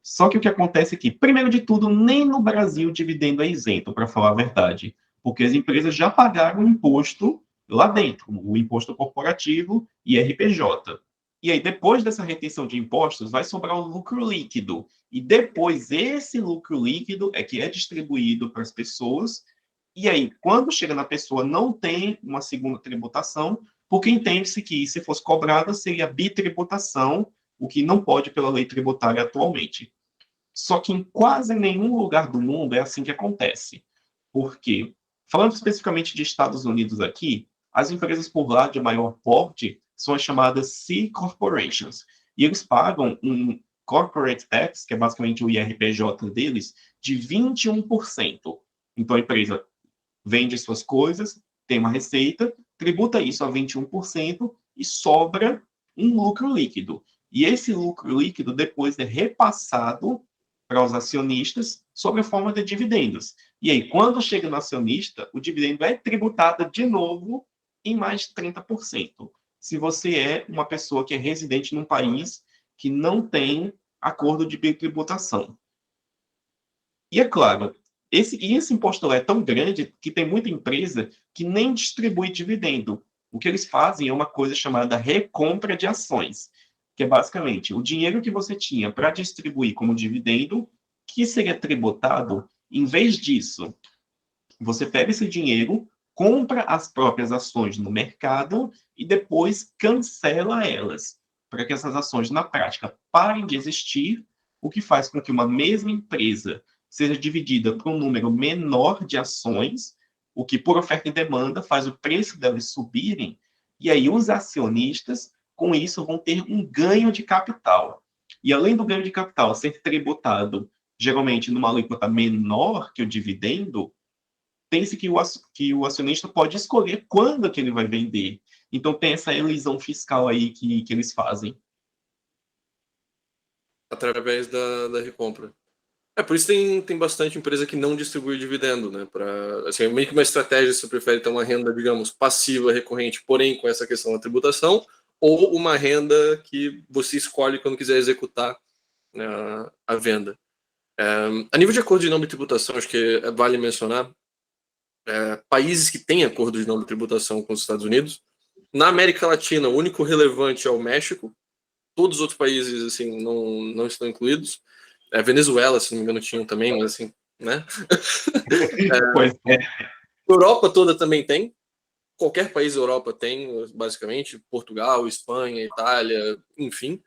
Só que o que acontece é que, primeiro de tudo, nem no Brasil o dividendo é isento, para falar a verdade, porque as empresas já pagaram o imposto lá dentro, o imposto corporativo e RPJ. E aí, depois dessa retenção de impostos, vai sobrar o lucro líquido. E depois, esse lucro líquido é que é distribuído para as pessoas. E aí, quando chega na pessoa, não tem uma segunda tributação, porque entende-se que, se fosse cobrada, seria bitributação, o que não pode pela lei tributária atualmente. Só que em quase nenhum lugar do mundo é assim que acontece. Porque, falando especificamente de Estados Unidos aqui, as empresas por lá de maior porte são as chamadas C Corporations. E eles pagam um corporate tax, que é basicamente o IRPJ deles, de 21%. Então a empresa vende suas coisas, tem uma receita, tributa isso a 21% e sobra um lucro líquido. E esse lucro líquido depois é repassado para os acionistas sob a forma de dividendos. E aí, quando chega no acionista, o dividendo é tributado de novo em mais de 30%. Se você é uma pessoa que é residente num país que não tem acordo de tributação. E é claro, esse imposto é tão grande que tem muita empresa que nem distribui dividendo. O que eles fazem é uma coisa chamada recompra de ações, que é basicamente o dinheiro que você tinha para distribuir como dividendo, que seria tributado, em vez disso, você pega esse dinheiro, compra as próprias ações no mercado e depois cancela elas, para que essas ações, na prática, parem de existir, o que faz com que uma mesma empresa seja dividida por um número menor de ações, o que, por oferta e demanda, faz o preço delas subirem, e aí os acionistas, com isso, vão ter um ganho de capital. E além do ganho de capital ser tributado, geralmente, numa alíquota menor que o dividendo, pense que o acionista pode escolher quando que ele vai vender. Então, tem essa elisão fiscal aí que eles fazem. Através da recompra. Por isso tem bastante empresa que não distribui dividendo, né? Assim, meio que uma estratégia, se você prefere ter uma renda, digamos, passiva, recorrente, porém com essa questão da tributação, ou uma renda que você escolhe quando quiser executar, né, a venda. A nível de acordo de não tributação, acho que vale mencionar países que têm acordo de não tributação com os Estados Unidos. Na América Latina, o único relevante é o México. Todos os outros países assim não estão incluídos. Venezuela, se não me engano, tinham também, mas assim, né? Pois é. Europa toda também tem. Qualquer país da Europa tem, basicamente. Portugal, Espanha, Itália, enfim.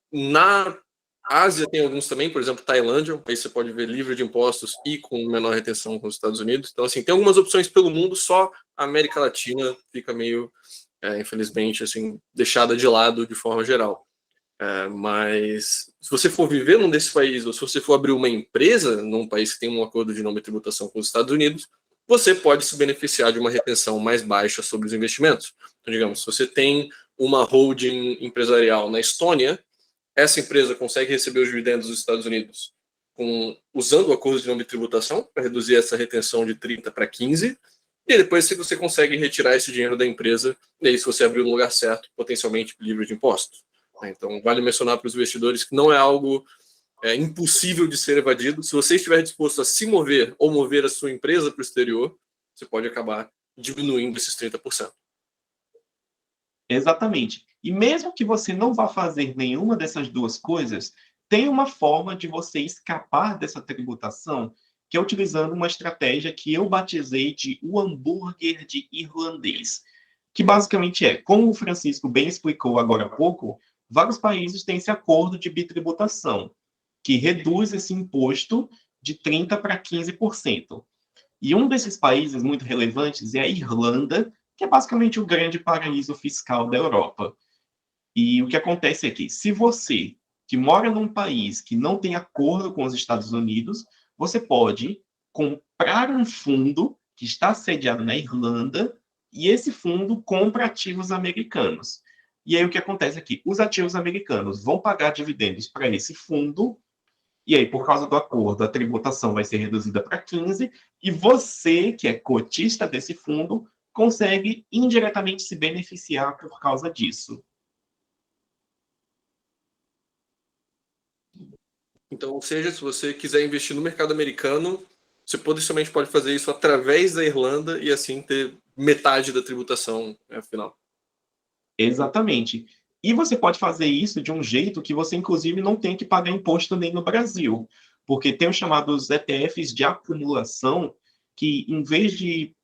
Na Ásia tem alguns também, por exemplo, Tailândia, um país que você pode ver livre de impostos e com menor retenção com os Estados Unidos. Então, assim, tem algumas opções pelo mundo, só a América Latina fica meio, infelizmente, assim, deixada de lado de forma geral. Mas se você for viver num desses países, ou se você for abrir uma empresa num país que tem um acordo de não tributação com os Estados Unidos, você pode se beneficiar de uma retenção mais baixa sobre os investimentos. Então, digamos, se você tem uma holding empresarial na Estônia, essa empresa consegue receber os dividendos dos Estados Unidos usando o acordo de não tributação para reduzir essa retenção de 30 para 15, e depois se você consegue retirar esse dinheiro da empresa, e aí se você abrir no lugar certo, potencialmente livre de impostos. Então, vale mencionar para os investidores que não é algo impossível de ser evadido. Se você estiver disposto a se mover ou mover a sua empresa para o exterior, você pode acabar diminuindo esses 30%. Exatamente. E mesmo que você não vá fazer nenhuma dessas duas coisas, tem uma forma de você escapar dessa tributação, que é utilizando uma estratégia que eu batizei de o hambúrguer de irlandês, que basicamente é, como o Francisco bem explicou agora há pouco, vários países têm esse acordo de bitributação, que reduz esse imposto de 30% para 15%. E um desses países muito relevantes é a Irlanda, que é basicamente o grande paraíso fiscal da Europa. E o que acontece é que, se você que mora num país que não tem acordo com os Estados Unidos, você pode comprar um fundo que está sediado na Irlanda e esse fundo compra ativos americanos. E aí o que acontece aqui? Os ativos americanos vão pagar dividendos para esse fundo e aí, por causa do acordo, a tributação vai ser reduzida para 15%, e você, que é cotista desse fundo, consegue indiretamente se beneficiar por causa disso. Então, ou seja, se você quiser investir no mercado americano, você potencialmente pode fazer isso através da Irlanda e assim ter metade da tributação final. Exatamente. E você pode fazer isso de um jeito que você, inclusive, não tem que pagar imposto nem no Brasil, porque tem os chamados ETFs de acumulação, que em vez de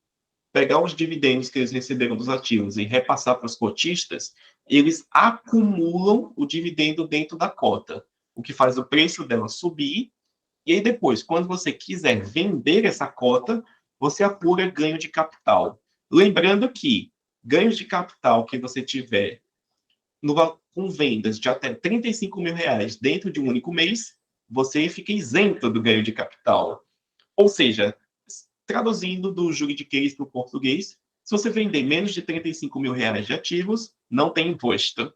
pegar os dividendos que eles receberam dos ativos e repassar para os cotistas, eles acumulam o dividendo dentro da cota, o que faz o preço dela subir, e aí depois, quando você quiser vender essa cota, você apura ganho de capital. Lembrando que ganhos de capital que você tiver com vendas de até R$ 35.000 dentro de um único mês, você fica isento do ganho de capital. Ou seja, traduzindo do juridiquês para o português, se você vender menos de R$ 35.000 de ativos, não tem imposto.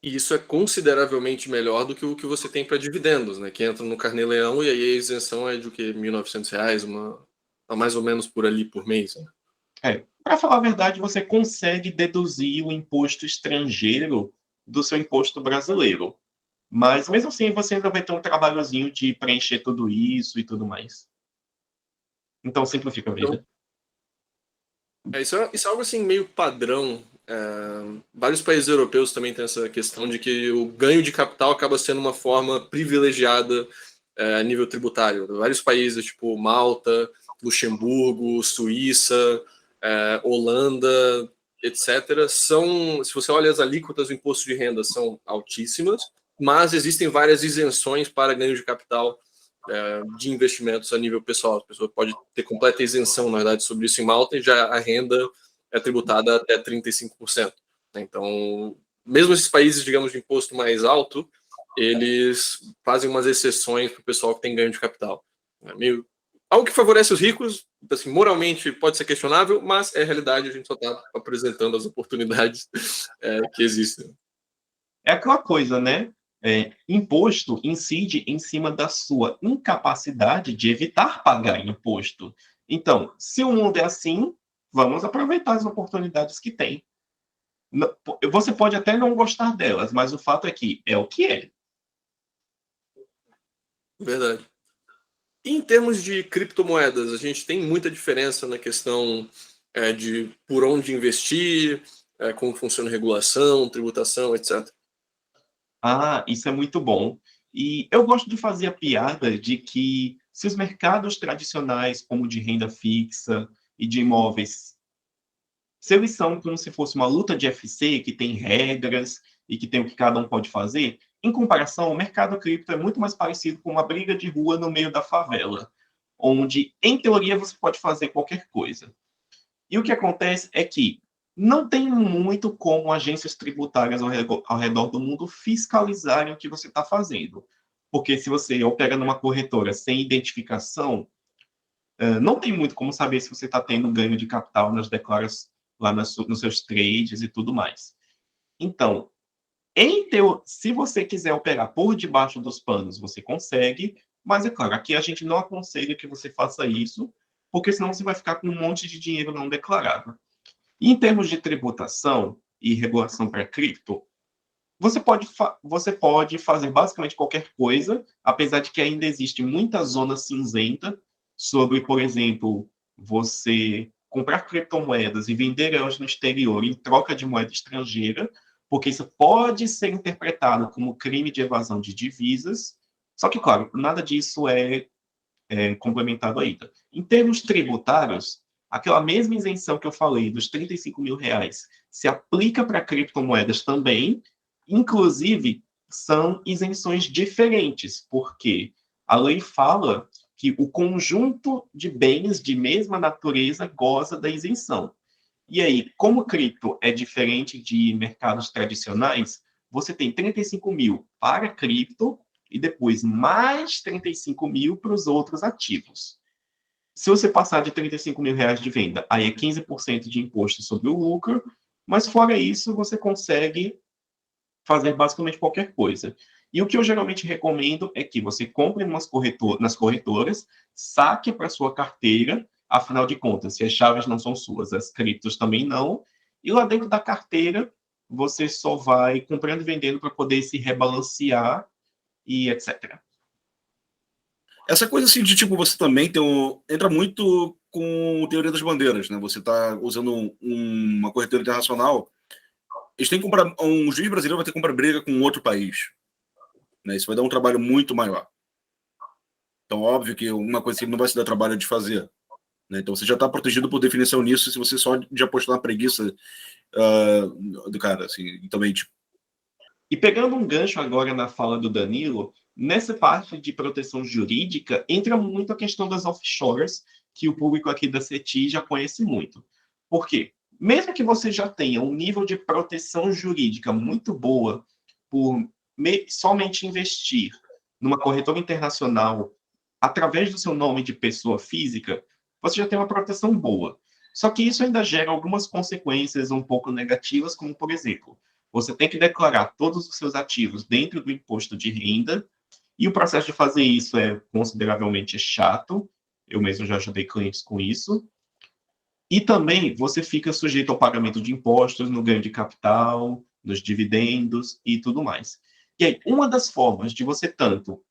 E isso é consideravelmente melhor do que o que você tem para dividendos, né? Que entra no Carnê-Leão e aí a isenção é de o quê? R$ 1.900, mais ou menos por ali por mês. Né? Para falar a verdade, você consegue deduzir o imposto estrangeiro do seu imposto brasileiro. Mas mesmo assim, você ainda vai ter um trabalhozinho de preencher tudo isso e tudo mais. Então simplifica a vida. Isso é algo assim meio padrão. Vários países europeus também têm essa questão de que o ganho de capital acaba sendo uma forma privilegiada a nível tributário. Vários países, tipo Malta, Luxemburgo, Suíça, Holanda, etc., se você olha as alíquotas do imposto de renda, são altíssimas, mas existem várias isenções para ganho de capital de investimentos a nível pessoal. A pessoa pode ter completa isenção, na verdade, sobre isso em Malta, e já a renda é tributada até 35%. Então, mesmo esses países, digamos, de imposto mais alto, eles fazem umas exceções para o pessoal que tem ganho de capital. Algo que favorece os ricos, assim, moralmente pode ser questionável, mas é a realidade, a gente só está apresentando as oportunidades que existem. É aquela coisa, né? Imposto incide em cima da sua incapacidade de evitar pagar imposto. Então, se o mundo é assim, vamos aproveitar as oportunidades que tem. Você pode até não gostar delas, mas o fato é que é o que é. Verdade. E em termos de criptomoedas, a gente tem muita diferença na questão de por onde investir, como funciona a regulação, tributação, etc. Ah, isso é muito bom. E eu gosto de fazer a piada de que se os mercados tradicionais, como de renda fixa e de imóveis, se eles são como se fosse uma luta de UFC, que tem regras e que tem o que cada um pode fazer, em comparação, o mercado cripto é muito mais parecido com uma briga de rua no meio da favela, onde, em teoria, você pode fazer qualquer coisa. E o que acontece é que não tem muito como agências tributárias ao redor do mundo fiscalizarem o que você está fazendo. Porque se você opera numa corretora sem identificação, não tem muito como saber se você está tendo ganho de capital nas declarações, lá nos seus trades e tudo mais. Então, se você quiser operar por debaixo dos panos, você consegue, mas é claro, aqui a gente não aconselha que você faça isso, porque senão você vai ficar com um monte de dinheiro não declarado. E em termos de tributação e regulação para cripto, Você pode fazer basicamente qualquer coisa, apesar de que ainda existe muita zona cinzenta sobre, por exemplo, você comprar criptomoedas e vender elas no exterior em troca de moeda estrangeira, porque isso pode ser interpretado como crime de evasão de divisas. Só que, claro, nada disso é complementado ainda. Em termos tributários, aquela mesma isenção que eu falei dos R$ 35.000 se aplica para criptomoedas também, inclusive são isenções diferentes, porque a lei fala que o conjunto de bens de mesma natureza goza da isenção. E aí, como cripto é diferente de mercados tradicionais, você tem 35 mil para cripto e depois mais 35 mil para os outros ativos. Se você passar de R$ 35.000 de venda, aí é 15% de imposto sobre o lucro, mas fora isso, você consegue fazer basicamente qualquer coisa. E o que eu geralmente recomendo é que você compre nas corretoras, saque para sua carteira, afinal de contas, se as chaves não são suas, as criptos também não, e lá dentro da carteira você só vai comprando e vendendo para poder se rebalancear e etc. Essa coisa assim de tipo, você também entra muito com teoria das bandeiras, né? Você está usando uma corretora internacional, eles têm que comprar, um juiz brasileiro vai ter que comprar briga com outro país, né? Isso vai dar um trabalho muito maior. Então, óbvio que uma coisa que ele não vai se dar trabalho de fazer, né? Então, você já está protegido por definição nisso, se você só de apostar na preguiça do cara, assim, e também, tipo, E pegando um gancho agora na fala do Danilo, nessa parte de proteção jurídica, entra muito a questão das offshores, que o público aqui da CETI já conhece muito. Por quê? Mesmo que você já tenha um nível de proteção jurídica muito boa por somente investir numa corretora internacional através do seu nome de pessoa física, você já tem uma proteção boa. Só que isso ainda gera algumas consequências um pouco negativas, como, por exemplo, você tem que declarar todos os seus ativos dentro do imposto de renda, e o processo de fazer isso é consideravelmente chato. Eu mesmo já ajudei clientes com isso. E também você fica sujeito ao pagamento de impostos no ganho de capital, nos dividendos e tudo mais. E aí, uma das formas de você tanto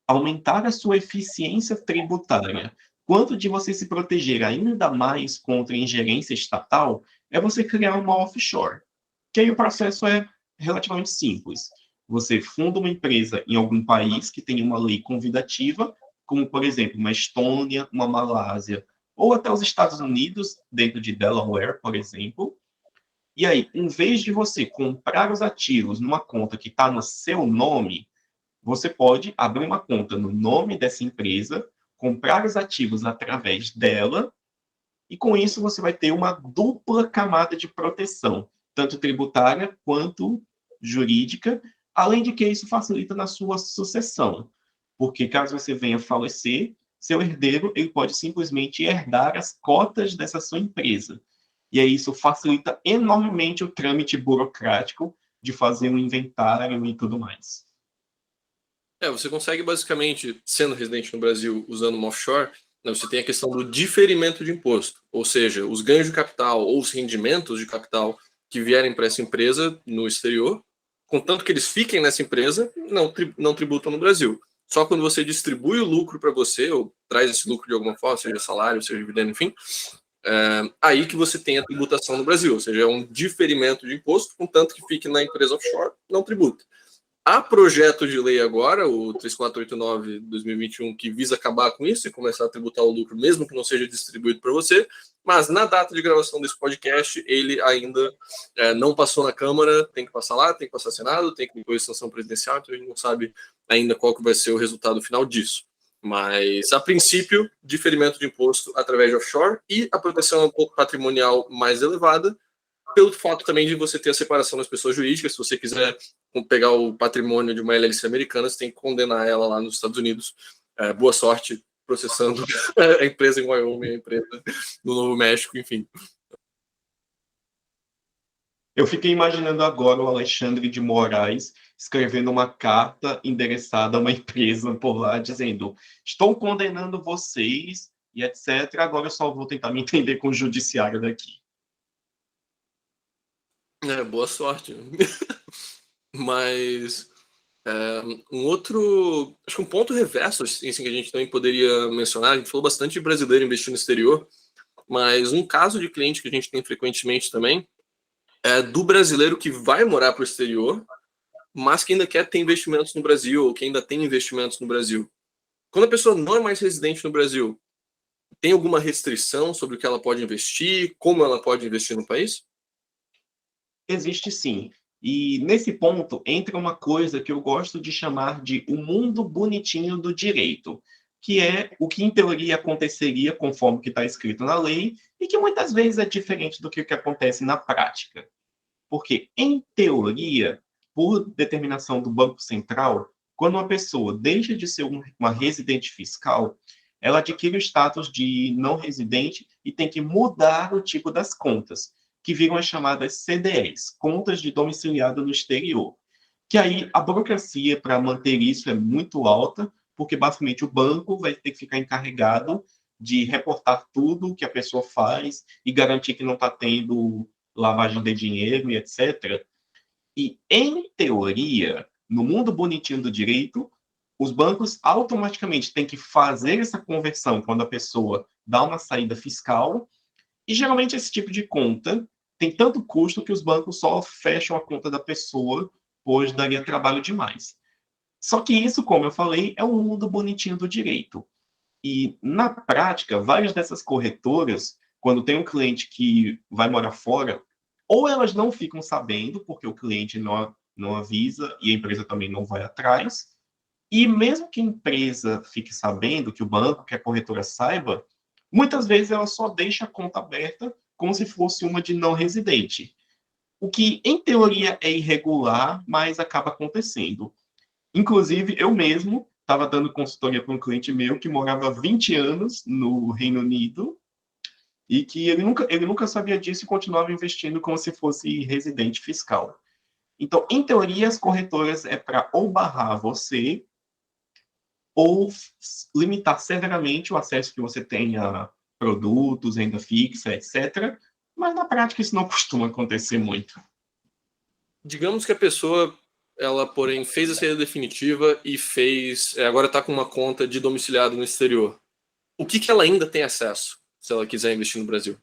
aumentar a sua eficiência tributária, quanto de você se proteger ainda mais contra a ingerência estatal, é você criar uma offshore. Que aí o processo é relativamente simples. Você funda uma empresa em algum país que tem uma lei convidativa, como, por exemplo, uma Estônia, uma Malásia, ou até os Estados Unidos, dentro de Delaware, por exemplo. E aí, em vez de você comprar os ativos numa conta que está no seu nome, você pode abrir uma conta no nome dessa empresa, comprar os ativos através dela, e com isso você vai ter uma dupla camada de proteção, tanto tributária quanto jurídica, além de que isso facilita na sua sucessão, porque caso você venha falecer, seu herdeiro ele pode simplesmente herdar as cotas dessa sua empresa. E aí isso facilita enormemente o trâmite burocrático de fazer um inventário e tudo mais. Você consegue basicamente, sendo residente no Brasil, usando uma offshore, né, você tem a questão do diferimento de imposto, ou seja, os ganhos de capital ou os rendimentos de capital que vierem para essa empresa no exterior, contanto que eles fiquem nessa empresa, não tributam no Brasil. Só quando você distribui o lucro para você, ou traz esse lucro de alguma forma, seja salário, seja dividendo, enfim, aí que você tem a tributação no Brasil, ou seja, é um diferimento de imposto, contanto que fique na empresa offshore, não tributa. Há projeto de lei agora, o 3489 de 2021, que visa acabar com isso e começar a tributar o lucro, mesmo que não seja distribuído para você, mas na data de gravação desse podcast, ele ainda não passou na Câmara, tem que passar lá, tem que passar no Senado, tem que depois sanção presidencial, então a gente não sabe ainda qual que vai ser o resultado final disso. Mas, a princípio, diferimento de imposto através de offshore e a proteção patrimonial mais elevada, pelo fato também de você ter a separação das pessoas jurídicas. Se você quiser pegar o patrimônio de uma LLC americana, você tem que condenar ela lá nos Estados Unidos. Boa sorte processando a empresa em Wyoming, a empresa no Novo México, enfim. Eu fiquei imaginando agora o Alexandre de Moraes escrevendo uma carta endereçada a uma empresa por lá, dizendo: estou condenando vocês e etc. Agora eu só vou tentar me entender com o judiciário daqui. Boa sorte. Mas acho que um ponto reverso assim, que a gente também poderia mencionar, a gente falou bastante de brasileiro investindo no exterior, mas um caso de cliente que a gente tem frequentemente também é do brasileiro que vai morar para o exterior, mas que ainda quer ter investimentos no Brasil, ou que ainda tem investimentos no Brasil. Quando a pessoa não é mais residente no Brasil, tem alguma restrição sobre o que ela pode investir, como ela pode investir no país? Existe sim. E nesse ponto entra uma coisa que eu gosto de chamar de o mundo bonitinho do direito, que é o que em teoria aconteceria conforme que está escrito na lei e que muitas vezes é diferente do que o que acontece na prática. Porque, em teoria, por determinação do Banco Central, quando uma pessoa deixa de ser uma residente fiscal, ela adquire o status de não residente e tem que mudar o tipo das contas, que viram as chamadas CDEs, contas de domiciliado no exterior. Que aí a burocracia para manter isso é muito alta, porque basicamente o banco vai ter que ficar encarregado de reportar tudo que a pessoa faz e garantir que não está tendo lavagem de dinheiro e etc. E, em teoria, no mundo bonitinho do direito, os bancos automaticamente têm que fazer essa conversão quando a pessoa dá uma saída fiscal, e geralmente esse tipo de conta tem tanto custo que os bancos só fecham a conta da pessoa, pois daria trabalho demais. Só que isso, como eu falei, é um mundo bonitinho do direito. E, na prática, várias dessas corretoras, quando tem um cliente que vai morar fora, ou elas não ficam sabendo, porque o cliente não avisa e a empresa também não vai atrás, e mesmo que a empresa fique sabendo, que o banco, que a corretora saiba, muitas vezes ela só deixa a conta aberta como se fosse uma de não residente. O que, em teoria, é irregular, mas acaba acontecendo. Inclusive, eu mesmo estava dando consultoria para um cliente meu que morava 20 anos no Reino Unido e que ele nunca sabia disso e continuava investindo como se fosse residente fiscal. Então, em teoria, as corretoras é para ou barrar você ou limitar severamente o acesso que você tem a produtos, renda fixa, etc. Mas na prática isso não costuma acontecer muito. Digamos que a pessoa, ela, porém, fez a saída definitiva e agora está com uma conta de domiciliado no exterior. O que ela ainda tem acesso, se ela quiser investir no Brasil?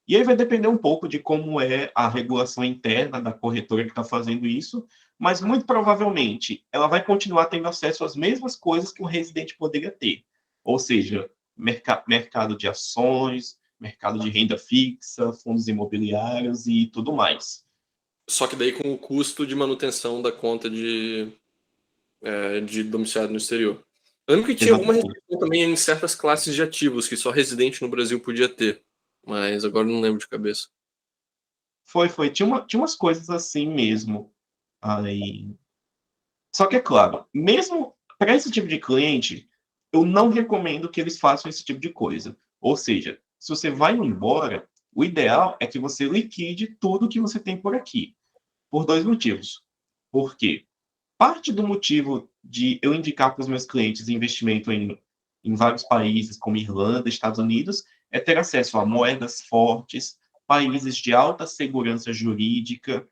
E aí vai depender um pouco de como é a regulação interna da corretora que está fazendo isso, mas muito provavelmente ela vai continuar tendo acesso às mesmas coisas que um residente poderia ter. Ou seja, mercado de ações, mercado de renda fixa, fundos imobiliários e tudo mais. Só que daí com o custo de manutenção da conta de domiciliado no exterior. Eu lembro que tinha alguma Exatamente. restrição também em certas classes de ativos que só residente no Brasil podia ter, mas agora não lembro de cabeça. Foi. Tinha umas coisas assim mesmo. Aí. Só que, é claro, mesmo para esse tipo de cliente, eu não recomendo que eles façam esse tipo de coisa. Ou seja, se você vai embora, o ideal é que você liquide tudo que você tem por aqui. Por dois motivos. Por quê? Parte do motivo de eu indicar para os meus clientes investimento em vários países, como Irlanda, Estados Unidos, é ter acesso a moedas fortes, países de alta segurança jurídica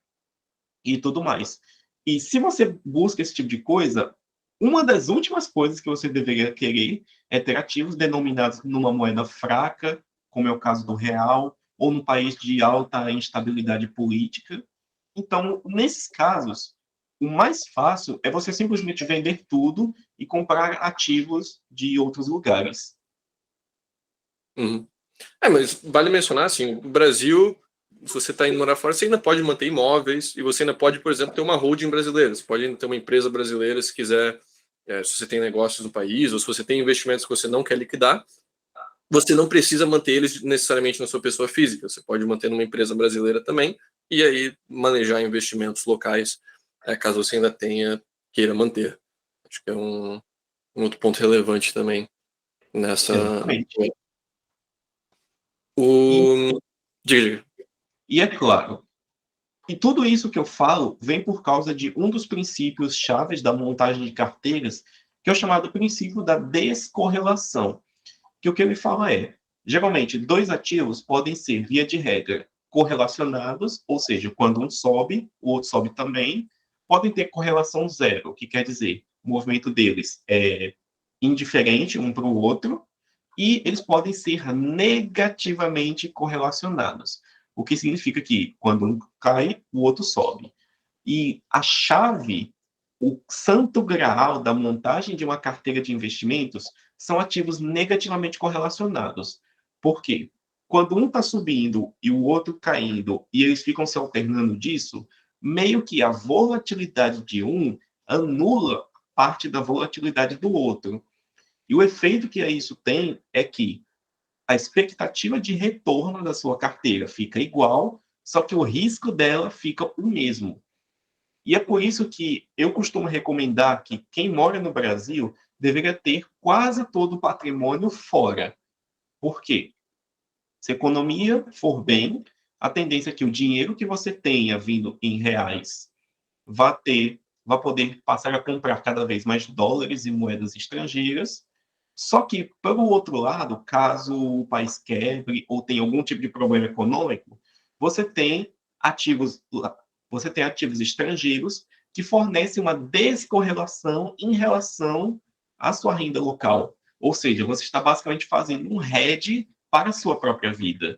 e tudo mais. E se você busca esse tipo de coisa, uma das últimas coisas que você deveria querer é ter ativos denominados numa moeda fraca, como é o caso do real, ou num país de alta instabilidade política. Então, nesses casos, o mais fácil é você simplesmente vender tudo e comprar ativos de outros lugares. Uhum. Mas vale mencionar, assim, o Brasil, se você está indo morar fora, você ainda pode manter imóveis e você ainda pode, por exemplo, ter uma holding brasileira. Você pode ainda ter uma empresa brasileira se quiser, se você tem negócios no país ou se você tem investimentos que você não quer liquidar, você não precisa manter eles necessariamente na sua pessoa física. Você pode manter numa empresa brasileira também e aí manejar investimentos locais, caso você ainda queira manter. Acho que é um outro ponto relevante também nessa. Exatamente. E, O... Diga. e é claro, e tudo isso que eu falo vem por causa de um dos princípios chaves da montagem de carteiras, que é o chamado princípio da descorrelação. Que o que ele fala é, geralmente, dois ativos podem ser, via de regra, correlacionados, ou seja, quando um sobe, o outro sobe também. Podem ter correlação zero, o que quer dizer, o movimento deles é indiferente um para o outro, e eles podem ser negativamente correlacionados, o que significa que quando um cai, o outro sobe. E a chave, o santo graal da montagem de uma carteira de investimentos são ativos negativamente correlacionados. Por quê? Quando um está subindo e o outro caindo, e eles ficam se alternando disso, meio que a volatilidade de um anula parte da volatilidade do outro. E o efeito que isso tem é que a expectativa de retorno da sua carteira fica igual, só que o risco dela fica o mesmo. E é por isso que eu costumo recomendar que quem mora no Brasil deveria ter quase todo o patrimônio fora. Por quê? Se a economia for bem, a tendência é que o dinheiro que você tenha vindo em reais vai poder passar a comprar cada vez mais dólares e moedas estrangeiras. Só que, pelo outro lado, caso o país quebre ou tenha algum tipo de problema econômico, você tem ativos, você tem ativos estrangeiros que fornecem uma descorrelação em relação à sua renda local. Ou seja, você está basicamente fazendo um hedge para a sua própria vida.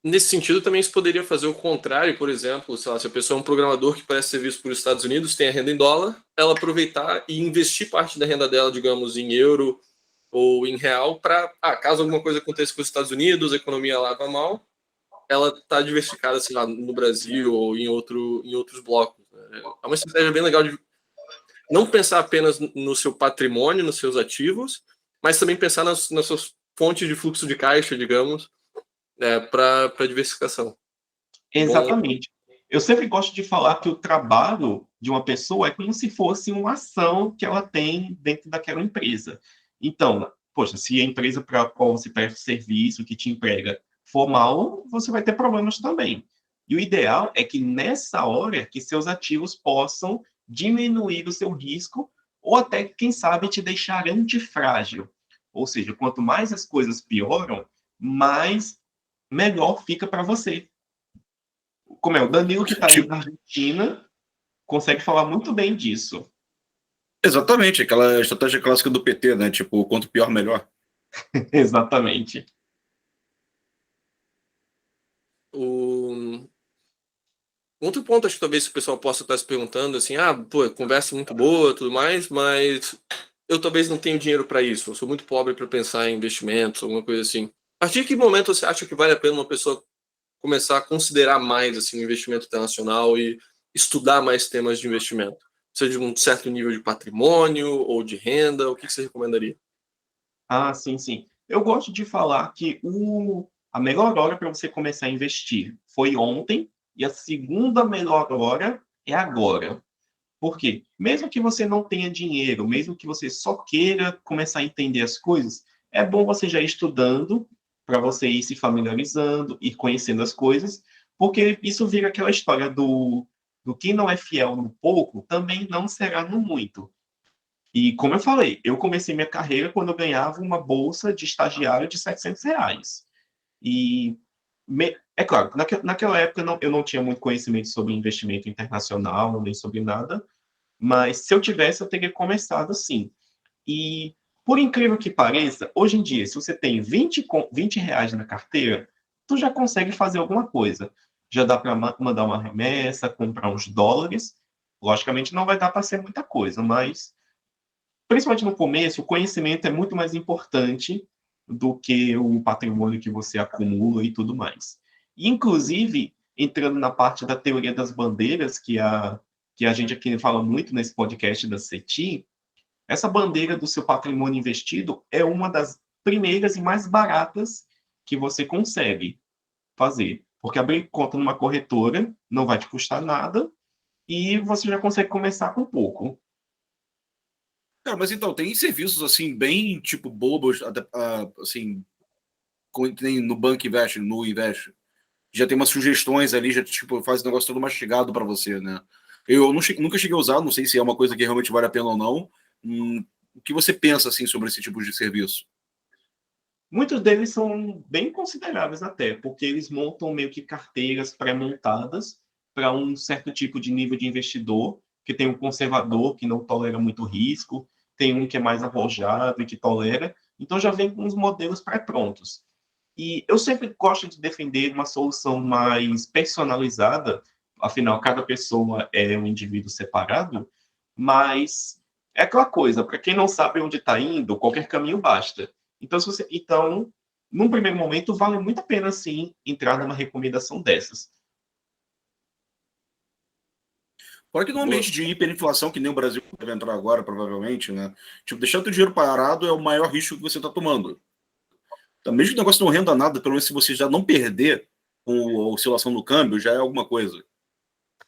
Nesse sentido, também se poderia fazer o contrário, por exemplo, sei lá, se a pessoa é um programador que presta serviço para os Estados Unidos, tem a renda em dólar, ela aproveitar e investir parte da renda dela, digamos, em euro ou em real, para, caso alguma coisa aconteça com os Estados Unidos, a economia lá vá mal, ela está diversificada, sei lá, no Brasil ou em outros blocos. É uma estratégia bem legal de não pensar apenas no seu patrimônio, nos seus ativos, mas também pensar nas suas fontes de fluxo de caixa, digamos, para diversificação. Exatamente. Eu sempre gosto de falar que o trabalho de uma pessoa é como se fosse uma ação que ela tem dentro daquela empresa. Então, poxa, se a empresa para a qual você presta serviço, que te emprega, for mal, você vai ter problemas também. E o ideal é que nessa hora que seus ativos possam diminuir o seu risco ou até, quem sabe, te deixar antifrágil. Ou seja, quanto mais as coisas pioram, mais melhor fica para você. Como é, o Danilo que está aí na Argentina consegue falar muito bem disso. Exatamente, aquela estratégia clássica do PT, né? Tipo, quanto pior, melhor. Exatamente. Outro ponto, acho que talvez o pessoal possa estar se perguntando, assim, pô, conversa muito boa, tudo mais, mas eu talvez não tenho dinheiro para isso, eu sou muito pobre para pensar em investimentos, alguma coisa assim. A partir de que momento você acha que vale a pena uma pessoa começar a considerar mais assim, o investimento internacional e estudar mais temas de investimento? Seja de um certo nível de patrimônio ou de renda, o que você recomendaria? Sim, sim. Eu gosto de falar que a melhor hora para você começar a investir foi ontem e a segunda melhor hora é agora. Por quê? Mesmo que você não tenha dinheiro, mesmo que você só queira começar a entender as coisas, é bom você já ir estudando para você ir se familiarizando, ir conhecendo as coisas, porque isso vira aquela história do quem não é fiel no pouco, também não será no muito. E como eu falei, eu comecei minha carreira quando eu ganhava uma bolsa de estagiário de R$ 700. E, é claro, naquela época eu não tinha muito conhecimento sobre investimento internacional, nem sobre nada, mas se eu tivesse, eu teria começado assim. E, por incrível que pareça, hoje em dia, se você tem R$ 20 na carteira, tu já consegue fazer alguma coisa. Já dá para mandar uma remessa, comprar uns dólares. Logicamente, não vai dar para ser muita coisa, mas principalmente no começo, o conhecimento é muito mais importante do que o patrimônio que você acumula e tudo mais. Inclusive, entrando na parte da teoria das bandeiras, que a gente aqui fala muito nesse podcast da CETI, essa bandeira do seu patrimônio investido é uma das primeiras e mais baratas que você consegue fazer. Porque abrir conta numa corretora não vai te custar nada e você já consegue começar com pouco. Cara, mas então, tem serviços assim, bem tipo bobos, assim, tem no Banco Invest, no Invest. Já tem umas sugestões ali, já tipo, faz o negócio todo mastigado para você, né? Eu nunca cheguei a usar, não sei se é uma coisa que realmente vale a pena ou não. O que você pensa assim sobre esse tipo de serviço? Muitos deles são bem consideráveis até, porque eles montam meio que carteiras pré-montadas para um certo tipo de nível de investidor, que tem um conservador que não tolera muito risco, tem um que é mais arrojado e que tolera. Então já vem com os modelos pré-prontos. E eu sempre gosto de defender uma solução mais personalizada, afinal, cada pessoa é um indivíduo separado, mas é aquela coisa, para quem não sabe onde está indo, qualquer caminho basta. Então, num primeiro momento, vale muito a pena, sim, entrar numa recomendação dessas. Fora que num Boa. ambiente de hiperinflação, que nem o Brasil deve entrar agora, provavelmente, né? Tipo, deixar teu dinheiro parado é o maior risco que você está tomando. Então, mesmo que o negócio não renda nada, pelo menos se você já não perder com a oscilação do câmbio, já é alguma coisa.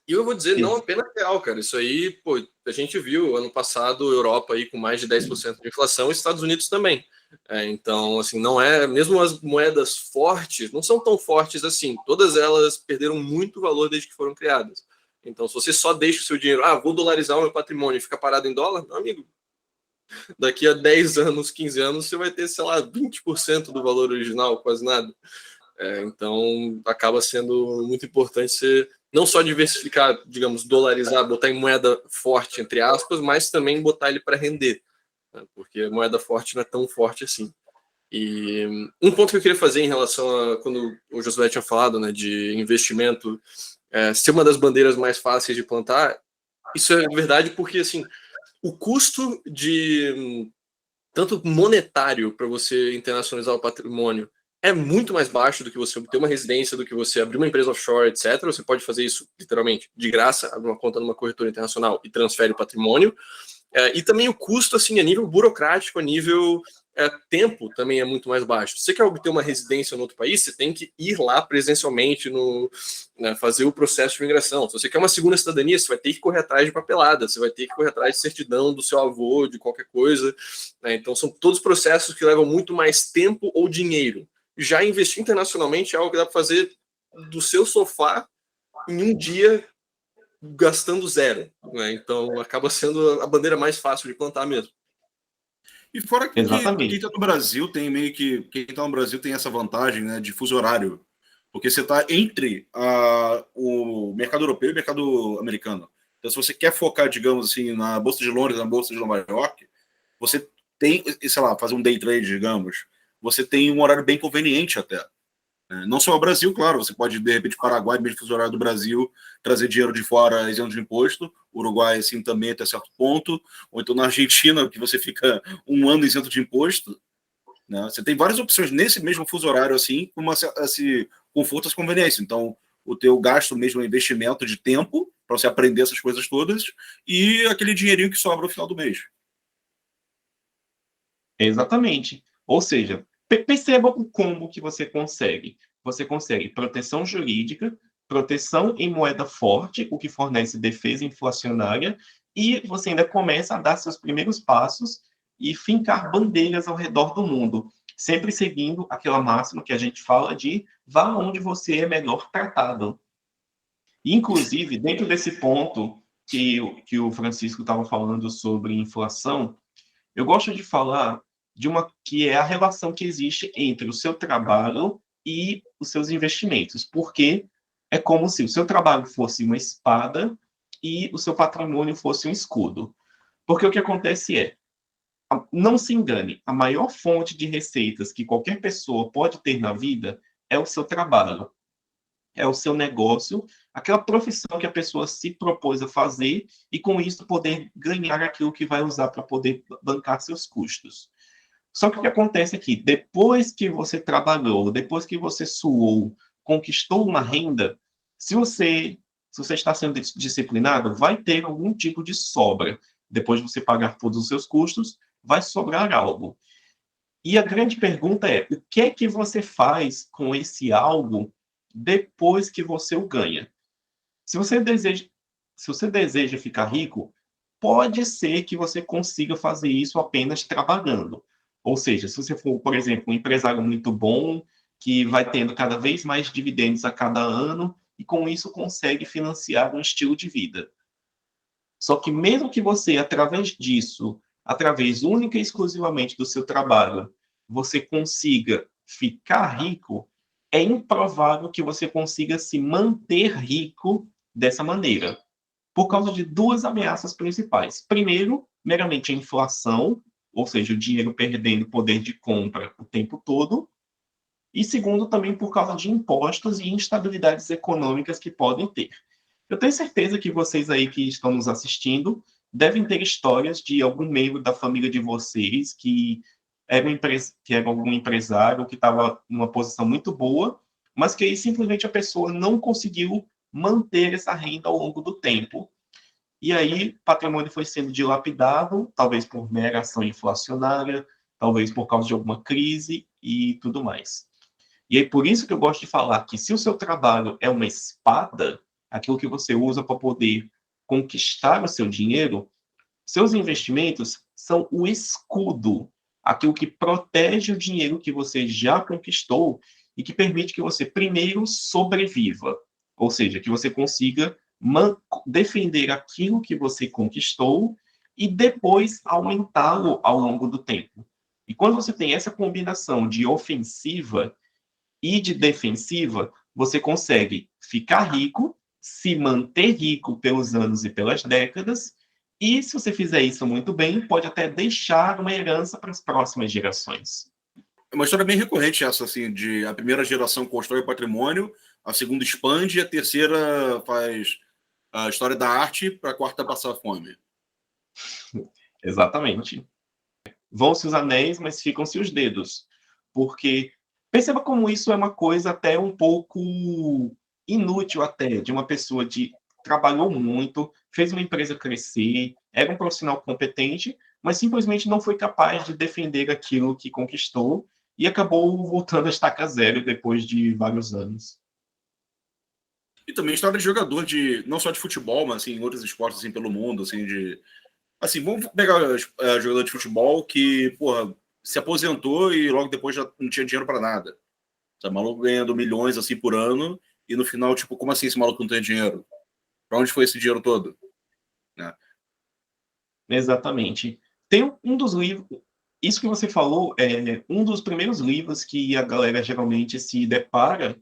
E eu vou dizer, não apenas real, cara. Isso aí, pô, a gente viu ano passado Europa aí com mais de 10% de inflação e Estados Unidos também. Então, assim, não é. Mesmo as moedas fortes não são tão fortes assim. Todas elas perderam muito valor desde que foram criadas. Então, se você só deixa o seu dinheiro, vou dolarizar o meu patrimônio e ficar parado em dólar, meu amigo, daqui a 10 anos, 15 anos, você vai ter, sei lá, 20% do valor original, quase nada. Então, acaba sendo muito importante você não só diversificar, digamos, dolarizar, botar em moeda forte, entre aspas, mas também botar ele para render, né? Porque a moeda forte não é tão forte assim. E um ponto que eu queria fazer em relação a quando o Josué tinha falado, né, de investimento, ser uma das bandeiras mais fáceis de plantar, isso é verdade porque, assim, o custo de tanto monetário para você internacionalizar o patrimônio é muito mais baixo do que você obter uma residência, do que você abrir uma empresa offshore, etc. Você pode fazer isso literalmente de graça, abre uma conta numa corretora internacional e transfere o patrimônio. E também o custo, assim, a nível burocrático, a nível tempo, também é muito mais baixo. Se você quer obter uma residência em outro país, você tem que ir lá presencialmente fazer o processo de imigração. Se você quer uma segunda cidadania, você vai ter que correr atrás de papelada, você vai ter que correr atrás de certidão do seu avô, de qualquer coisa. Então, são todos processos que levam muito mais tempo ou dinheiro. Já investir internacionalmente é algo que dá para fazer do seu sofá em um dia gastando zero, né? Então acaba sendo a bandeira mais fácil de plantar mesmo. E fora que quem Exatamente. está no Brasil tem meio que. Quem está no Brasil tem essa vantagem, né, de fuso horário. Porque você está entre o mercado europeu e o mercado americano. Então, se você quer focar, digamos assim, na Bolsa de Londres, na Bolsa de Nova York, você tem, sei lá, fazer um day trade, digamos, você tem um horário bem conveniente até. Não só o Brasil, claro, você pode, de repente, Paraguai, mesmo fuso horário do Brasil, trazer dinheiro de fora isento de imposto, Uruguai, assim, também até certo ponto, ou então na Argentina, que você fica um ano isento de imposto, né? Você tem várias opções nesse mesmo fuso horário, assim, com esse conforto e conveniência. Então, o teu gasto mesmo é investimento de tempo, para você aprender essas coisas todas, e aquele dinheirinho que sobra no final do mês. Exatamente. Ou seja, perceba o combo que você consegue. Você consegue proteção jurídica, proteção em moeda forte, o que fornece defesa inflacionária, e você ainda começa a dar seus primeiros passos e fincar bandeiras ao redor do mundo, sempre seguindo aquela máxima que a gente fala de vá onde você é melhor tratado. Inclusive, dentro desse ponto que o Francisco estava falando sobre inflação, eu gosto de falar de uma que é a relação que existe entre o seu trabalho e os seus investimentos, porque é como se o seu trabalho fosse uma espada e o seu patrimônio fosse um escudo. Porque o que acontece é, não se engane, a maior fonte de receitas que qualquer pessoa pode ter na vida é o seu trabalho, é o seu negócio, aquela profissão que a pessoa se propôs a fazer e com isso poder ganhar aquilo que vai usar para poder bancar seus custos. Só que o que acontece aqui, depois que você trabalhou, depois que você suou, conquistou uma renda, se você está sendo disciplinado, vai ter algum tipo de sobra. Depois de você pagar todos os seus custos, vai sobrar algo. E a grande pergunta é, o que é que você faz com esse algo depois que você o ganha? Se você deseja, se você deseja ficar rico, pode ser que você consiga fazer isso apenas trabalhando. Ou seja, se você for, por exemplo, um empresário muito bom, que vai tendo cada vez mais dividendos a cada ano, e com isso consegue financiar um estilo de vida. Só que mesmo que você, através disso, através única e exclusivamente do seu trabalho, você consiga ficar rico, é improvável que você consiga se manter rico dessa maneira, por causa de duas ameaças principais. Primeiro, meramente a inflação, ou seja, o dinheiro perdendo poder de compra o tempo todo, e segundo, também por causa de impostos e instabilidades econômicas que podem ter. Eu tenho certeza que vocês aí que estão nos assistindo devem ter histórias de algum membro da família de vocês que era algum empresário que estava numa posição muito boa, mas que aí simplesmente a pessoa não conseguiu manter essa renda ao longo do tempo. E aí o patrimônio foi sendo dilapidado, talvez por mera ação inflacionária, talvez por causa de alguma crise e tudo mais. E aí por isso que eu gosto de falar que se o seu trabalho é uma espada, aquilo que você usa para poder conquistar o seu dinheiro, seus investimentos são o escudo, aquilo que protege o dinheiro que você já conquistou e que permite que você primeiro sobreviva, ou seja, que você consiga defender aquilo que você conquistou e depois aumentá-lo ao longo do tempo. E quando você tem essa combinação de ofensiva e de defensiva, você consegue ficar rico, se manter rico pelos anos e pelas décadas, e se você fizer isso muito bem, pode até deixar uma herança para as próximas gerações. É uma história bem recorrente essa, assim, de a primeira geração constrói patrimônio, a segunda expande, e a terceira faz a história da arte para a quarta passar fome. Exatamente. Vão-se os anéis, mas ficam-se os dedos. Porque perceba como isso é uma coisa até um pouco inútil até, de uma pessoa que trabalhou muito, fez uma empresa crescer, era um profissional competente, mas simplesmente não foi capaz de defender aquilo que conquistou e acabou voltando a estaca zero depois de vários anos. E também história de jogador de não só de futebol, mas assim, em outros esportes assim pelo mundo, assim de assim, vamos pegar jogador de futebol que, porra, se aposentou e logo depois já não tinha dinheiro para nada. Tá maluco ganhando milhões assim por ano e no final, tipo, como assim esse maluco não tem dinheiro? Para onde foi esse dinheiro todo? Né? Exatamente. Tem um dos livros, isso que você falou é um dos primeiros livros que a galera geralmente se depara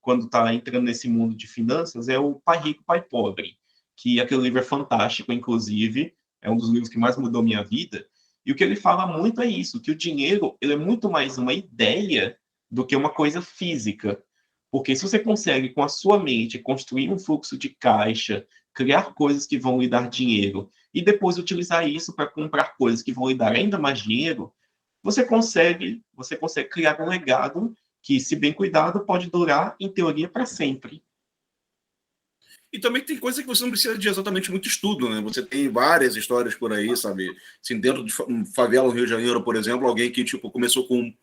quando está entrando nesse mundo de finanças é o Pai Rico, Pai Pobre, que aquele livro é fantástico, inclusive, é um dos livros que mais mudou minha vida. E o que ele fala muito é isso, que o dinheiro ele é muito mais uma ideia do que uma coisa física. Porque se você consegue, com a sua mente, construir um fluxo de caixa, criar coisas que vão lhe dar dinheiro, e depois utilizar isso para comprar coisas que vão lhe dar ainda mais dinheiro, você consegue criar um legado que, se bem cuidado, pode durar, em teoria, para sempre. E também tem coisa que você não precisa de exatamente muito estudo, né? Você tem várias histórias por aí, sabe? Assim, dentro de favela no Rio de Janeiro, por exemplo, alguém que tipo começou com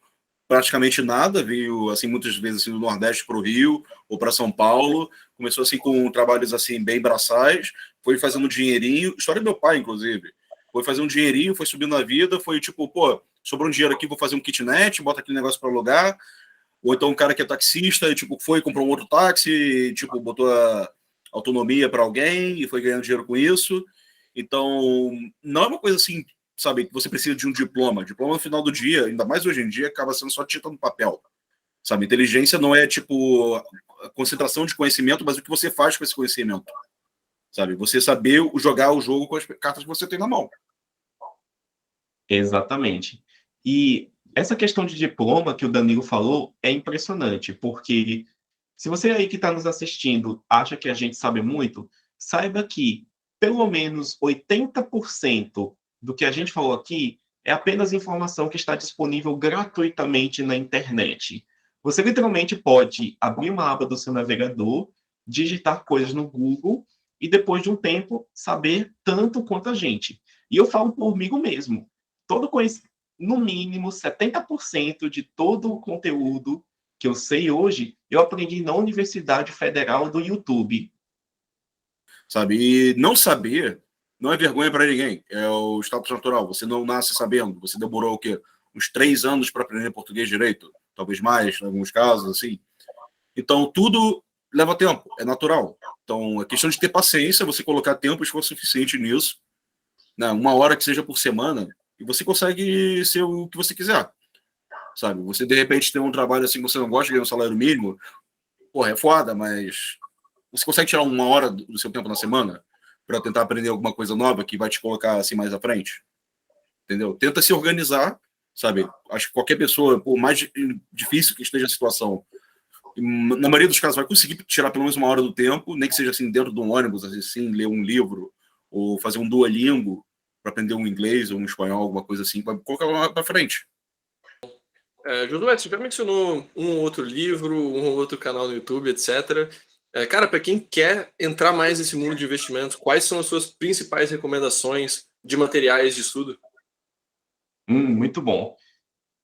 praticamente nada, veio assim muitas vezes assim, do Nordeste para o Rio ou para São Paulo, começou assim com trabalhos assim bem braçais, foi fazendo um dinheirinho, história do meu pai inclusive, foi fazer um dinheirinho, foi subindo na vida, foi tipo, pô, sobrou um dinheiro aqui, vou fazer um kitnet, bota aquele negócio para alugar, ou então um cara que é taxista e tipo foi comprou um outro táxi, e, tipo botou a autonomia para alguém e foi ganhando dinheiro com isso. Então, não é uma coisa assim, sabe, que você precisa de um diploma. Diploma no final do dia, ainda mais hoje em dia, acaba sendo só tinta no papel. Sabe, inteligência não é tipo a concentração de conhecimento, mas o que você faz com esse conhecimento. Sabe, você saber jogar o jogo com as cartas que você tem na mão. Exatamente. E essa questão de diploma que o Danilo falou é impressionante, porque se você aí que está nos assistindo acha que a gente sabe muito, saiba que pelo menos 80% do que a gente falou aqui é apenas informação que está disponível gratuitamente na internet. Você literalmente pode abrir uma aba do seu navegador, digitar coisas no Google e depois de um tempo saber tanto quanto a gente. E eu falo comigo mesmo. No mínimo 70% de todo o conteúdo que eu sei hoje, eu aprendi na Universidade Federal do YouTube. Sabe, e não saber não é vergonha para ninguém, é o status natural. Você não nasce sabendo, você demorou o quê? Uns 3 anos para aprender português direito, talvez mais, em alguns casos, assim. Então, tudo leva tempo, é natural. Então, é questão de ter paciência, você colocar tempo e esforço suficiente nisso, né? 1 hora que seja por semana, e você consegue ser o que você quiser, sabe? Você, de repente, tem um trabalho assim que você não gosta de ganhar um salário mínimo, porra, é foda, mas você consegue tirar uma hora do seu tempo na semana para tentar aprender alguma coisa nova que vai te colocar assim mais à frente? Entendeu? Tenta se organizar, sabe? Acho que qualquer pessoa, por mais difícil que esteja a situação, na maioria dos casos vai conseguir tirar pelo menos uma hora do tempo, nem que seja assim dentro de um ônibus, assim, ler um livro ou fazer um Duolingo para aprender um inglês ou um espanhol, alguma coisa assim, para colocar para frente. Josué, você já mencionou um ou outro livro, um ou outro canal no YouTube, etc. Cara, para quem quer entrar mais nesse mundo de investimentos, quais são as suas principais recomendações de materiais de estudo? Muito bom.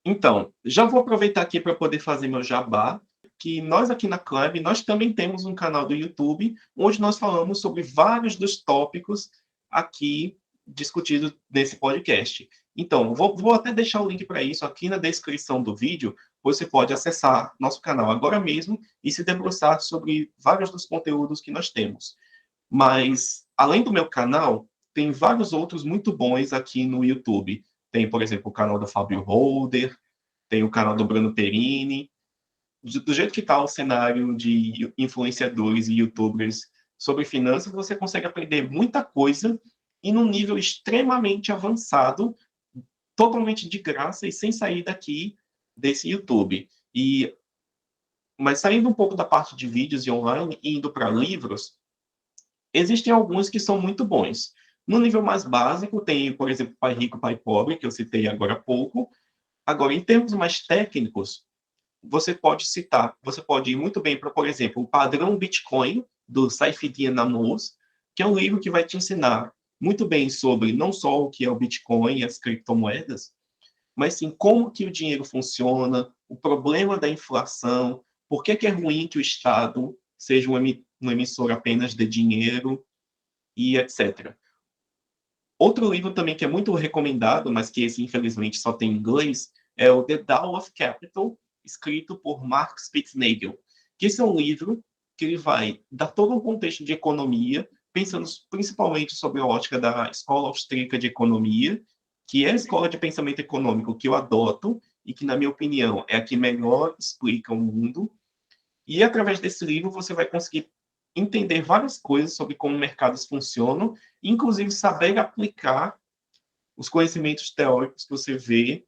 Então, já vou aproveitar aqui para poder fazer meu jabá, que nós aqui na Climb, nós também temos um canal do YouTube, onde nós falamos sobre vários dos tópicos aqui discutidos nesse podcast. Então, vou até deixar o link para isso aqui na descrição do vídeo. Você pode acessar nosso canal agora mesmo e se debruçar sobre vários dos conteúdos que nós temos. Mas, além do meu canal, tem vários outros muito bons aqui no YouTube. Tem, por exemplo, o canal do Fábio Holder, tem o canal do Bruno Perini. Do jeito que está o cenário de influenciadores e youtubers sobre finanças, você consegue aprender muita coisa e num nível extremamente avançado, totalmente de graça e sem sair daqui desse YouTube. Mas saindo um pouco da parte de vídeos e online e indo para livros, existem alguns que são muito bons. No nível mais básico, tem, por exemplo, Pai Rico, Pai Pobre, que eu citei agora há pouco. Agora, em termos mais técnicos, você pode ir muito bem para, por exemplo, o Padrão Bitcoin, do Saifedean Ammous, que é um livro que vai te ensinar muito bem sobre não só o que é o Bitcoin e as criptomoedas, mas sim como que o dinheiro funciona, o problema da inflação, por que é ruim que o Estado seja um emissor apenas de dinheiro e etc. Outro livro também que é muito recomendado, mas que esse infelizmente só tem em inglês, é o The Tao of Capital, escrito por Mark Spitznagel, que esse é um livro que ele vai dar todo um contexto de economia, pensando principalmente sobre a ótica da Escola Austríaca de Economia, que é a escola de pensamento econômico que eu adoto e que, na minha opinião, é a que melhor explica o mundo. E através desse livro você vai conseguir entender várias coisas sobre como mercados funcionam, inclusive saber aplicar os conhecimentos teóricos que você vê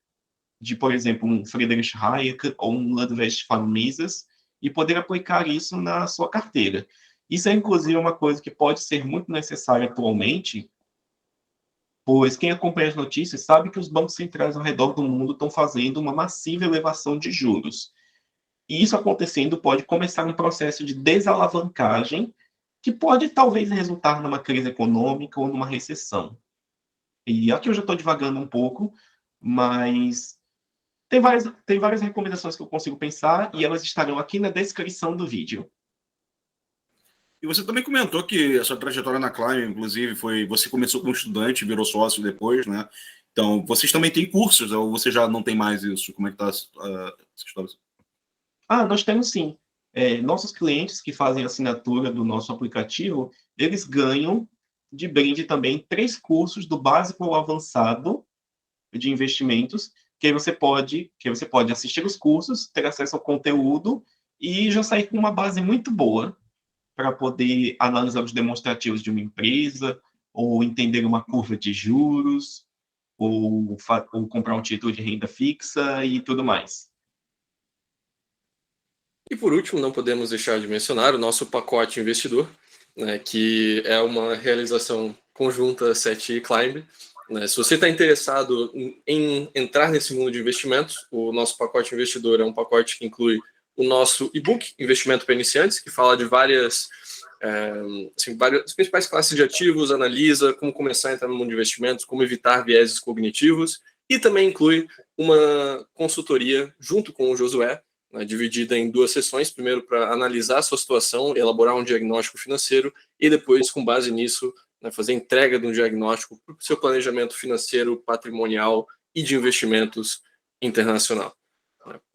de, por exemplo, um Friedrich Hayek ou um Ludwig von Mises, e poder aplicar isso na sua carteira. Isso é, inclusive, uma coisa que pode ser muito necessária atualmente, pois quem acompanha as notícias sabe que os bancos centrais ao redor do mundo estão fazendo uma massiva elevação de juros. E isso acontecendo pode começar um processo de desalavancagem que pode talvez resultar numa crise econômica ou numa recessão. E aqui eu já estou divagando um pouco, mas tem várias recomendações que eu consigo pensar e elas estarão aqui na descrição do vídeo. E você também comentou que a sua trajetória na Climb, inclusive, você começou como estudante, virou sócio depois, né? Então, vocês também têm cursos, ou você já não tem mais isso? Como é que está essa história? Nós temos sim. Nossos clientes que fazem assinatura do nosso aplicativo, eles ganham de brinde também 3 cursos do básico ao avançado de investimentos, que você pode assistir os cursos, ter acesso ao conteúdo e já sair com uma base muito boa para poder analisar os demonstrativos de uma empresa, ou entender uma curva de juros, ou comprar um título de renda fixa e tudo mais. E por último, não podemos deixar de mencionar o nosso pacote investidor, né, que é uma realização conjunta SET e Climb. Né? Se você está interessado em entrar nesse mundo de investimentos, o nosso pacote investidor é um pacote que inclui o nosso e-book Investimento para Iniciantes, que fala de várias as principais classes de ativos, analisa como começar a entrar no mundo de investimentos, como evitar vieses cognitivos, e também inclui uma consultoria junto com o Josué, né, dividida em 2 sessões, primeiro para analisar a sua situação, elaborar um diagnóstico financeiro, e depois, com base nisso, né, fazer entrega de um diagnóstico para o seu planejamento financeiro, patrimonial e de investimentos internacional.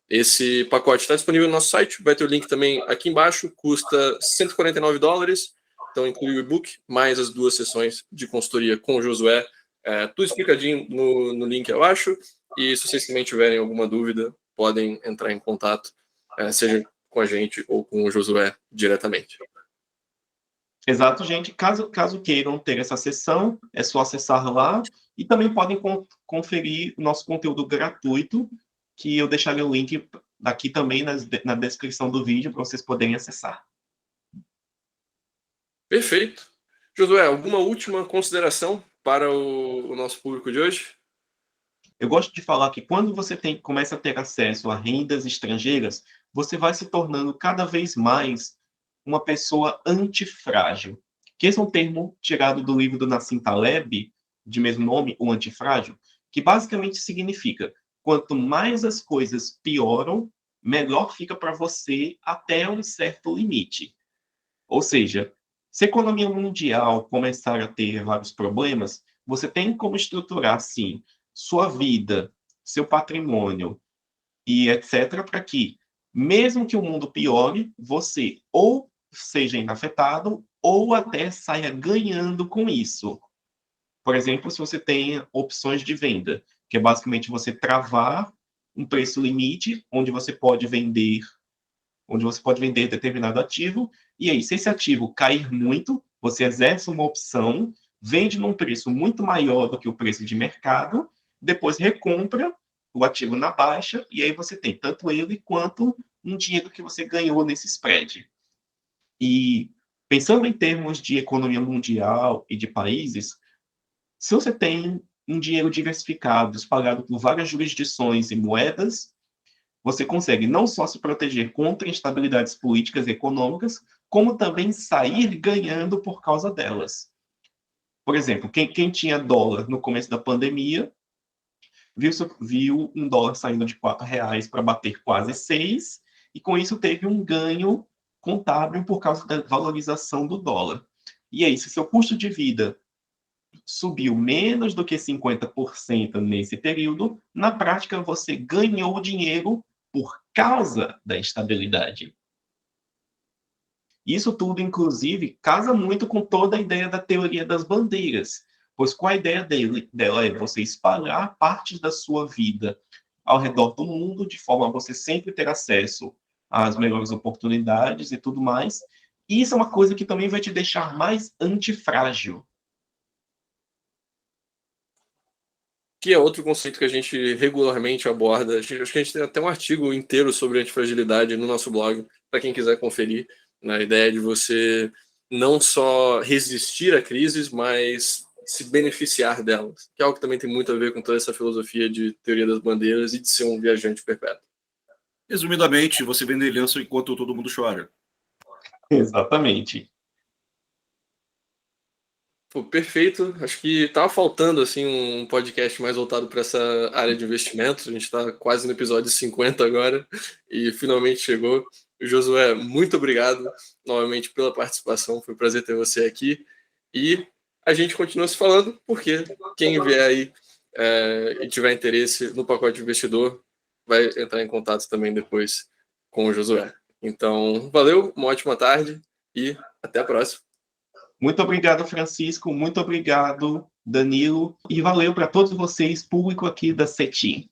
Esse pacote está disponível no nosso site, vai ter o link também aqui embaixo, custa $149, então inclui o e-book, mais as 2 sessões de consultoria com o Josué, tudo explicadinho no link abaixo, e se vocês também tiverem alguma dúvida, podem entrar em contato, seja com a gente ou com o Josué diretamente. Exato, gente. Caso queiram ter essa sessão, é só acessar lá. E também podem conferir o nosso conteúdo gratuito, que eu deixarei o link aqui também na descrição do vídeo para vocês poderem acessar. Perfeito. Josué, alguma última consideração para o nosso público de hoje? Eu gosto de falar que quando você começa a ter acesso a rendas estrangeiras, você vai se tornando cada vez mais uma pessoa antifrágil. Que esse é um termo tirado do livro do Nassim Taleb, de mesmo nome, o antifrágil, que basicamente significa: quanto mais as coisas pioram, melhor fica para você até um certo limite. Ou seja, se a economia mundial começar a ter vários problemas, você tem como estruturar, sim, sua vida, seu patrimônio e etc., para que, mesmo que o mundo piore, você ou seja inafetado ou até saia ganhando com isso. Por exemplo, se você tem opções de venda, que é basicamente você travar um preço limite onde você pode vender determinado ativo, e aí, se esse ativo cair muito, você exerce uma opção, vende num preço muito maior do que o preço de mercado, depois recompra o ativo na baixa, e aí você tem tanto ele quanto um dinheiro que você ganhou nesse spread. E pensando em termos de economia mundial e de países, se você tem um dinheiro diversificado, espalhado por várias jurisdições e moedas, você consegue não só se proteger contra instabilidades políticas e econômicas, como também sair ganhando por causa delas. Por exemplo, quem tinha dólar no começo da pandemia, viu um dólar saindo de R$ 4 para bater quase 6, e com isso teve um ganho contábil por causa da valorização do dólar. E aí, se seu custo de vida subiu menos do que 50% nesse período, na prática você ganhou dinheiro por causa da estabilidade. Isso tudo, inclusive, casa muito com toda a ideia da teoria das bandeiras, pois qual a ideia dela é você espalhar partes da sua vida ao redor do mundo, de forma a você sempre ter acesso às melhores oportunidades e tudo mais. E isso é uma coisa que também vai te deixar mais antifrágil. Que é outro conceito que a gente regularmente aborda. Acho que a gente tem até um artigo inteiro sobre antifragilidade no nosso blog, para quem quiser conferir, na ideia de você não só resistir a crises, mas se beneficiar delas, que é algo que também tem muito a ver com toda essa filosofia de teoria das bandeiras e de ser um viajante perpétuo. Resumidamente, você vende lenço enquanto todo mundo chora. Exatamente. Pô, perfeito. Acho que estava faltando assim um podcast mais voltado para essa área de investimentos. A gente está quase no episódio 50 agora e finalmente chegou. Josué, muito obrigado novamente pela participação. Foi um prazer ter você aqui. E a gente continua se falando, porque quem vier aí e tiver interesse no pacote de investidor vai entrar em contato também depois com o Josué. Então, valeu, uma ótima tarde e até a próxima. Muito obrigado, Francisco. Muito obrigado, Danilo. E valeu para todos vocês, público aqui da CETI.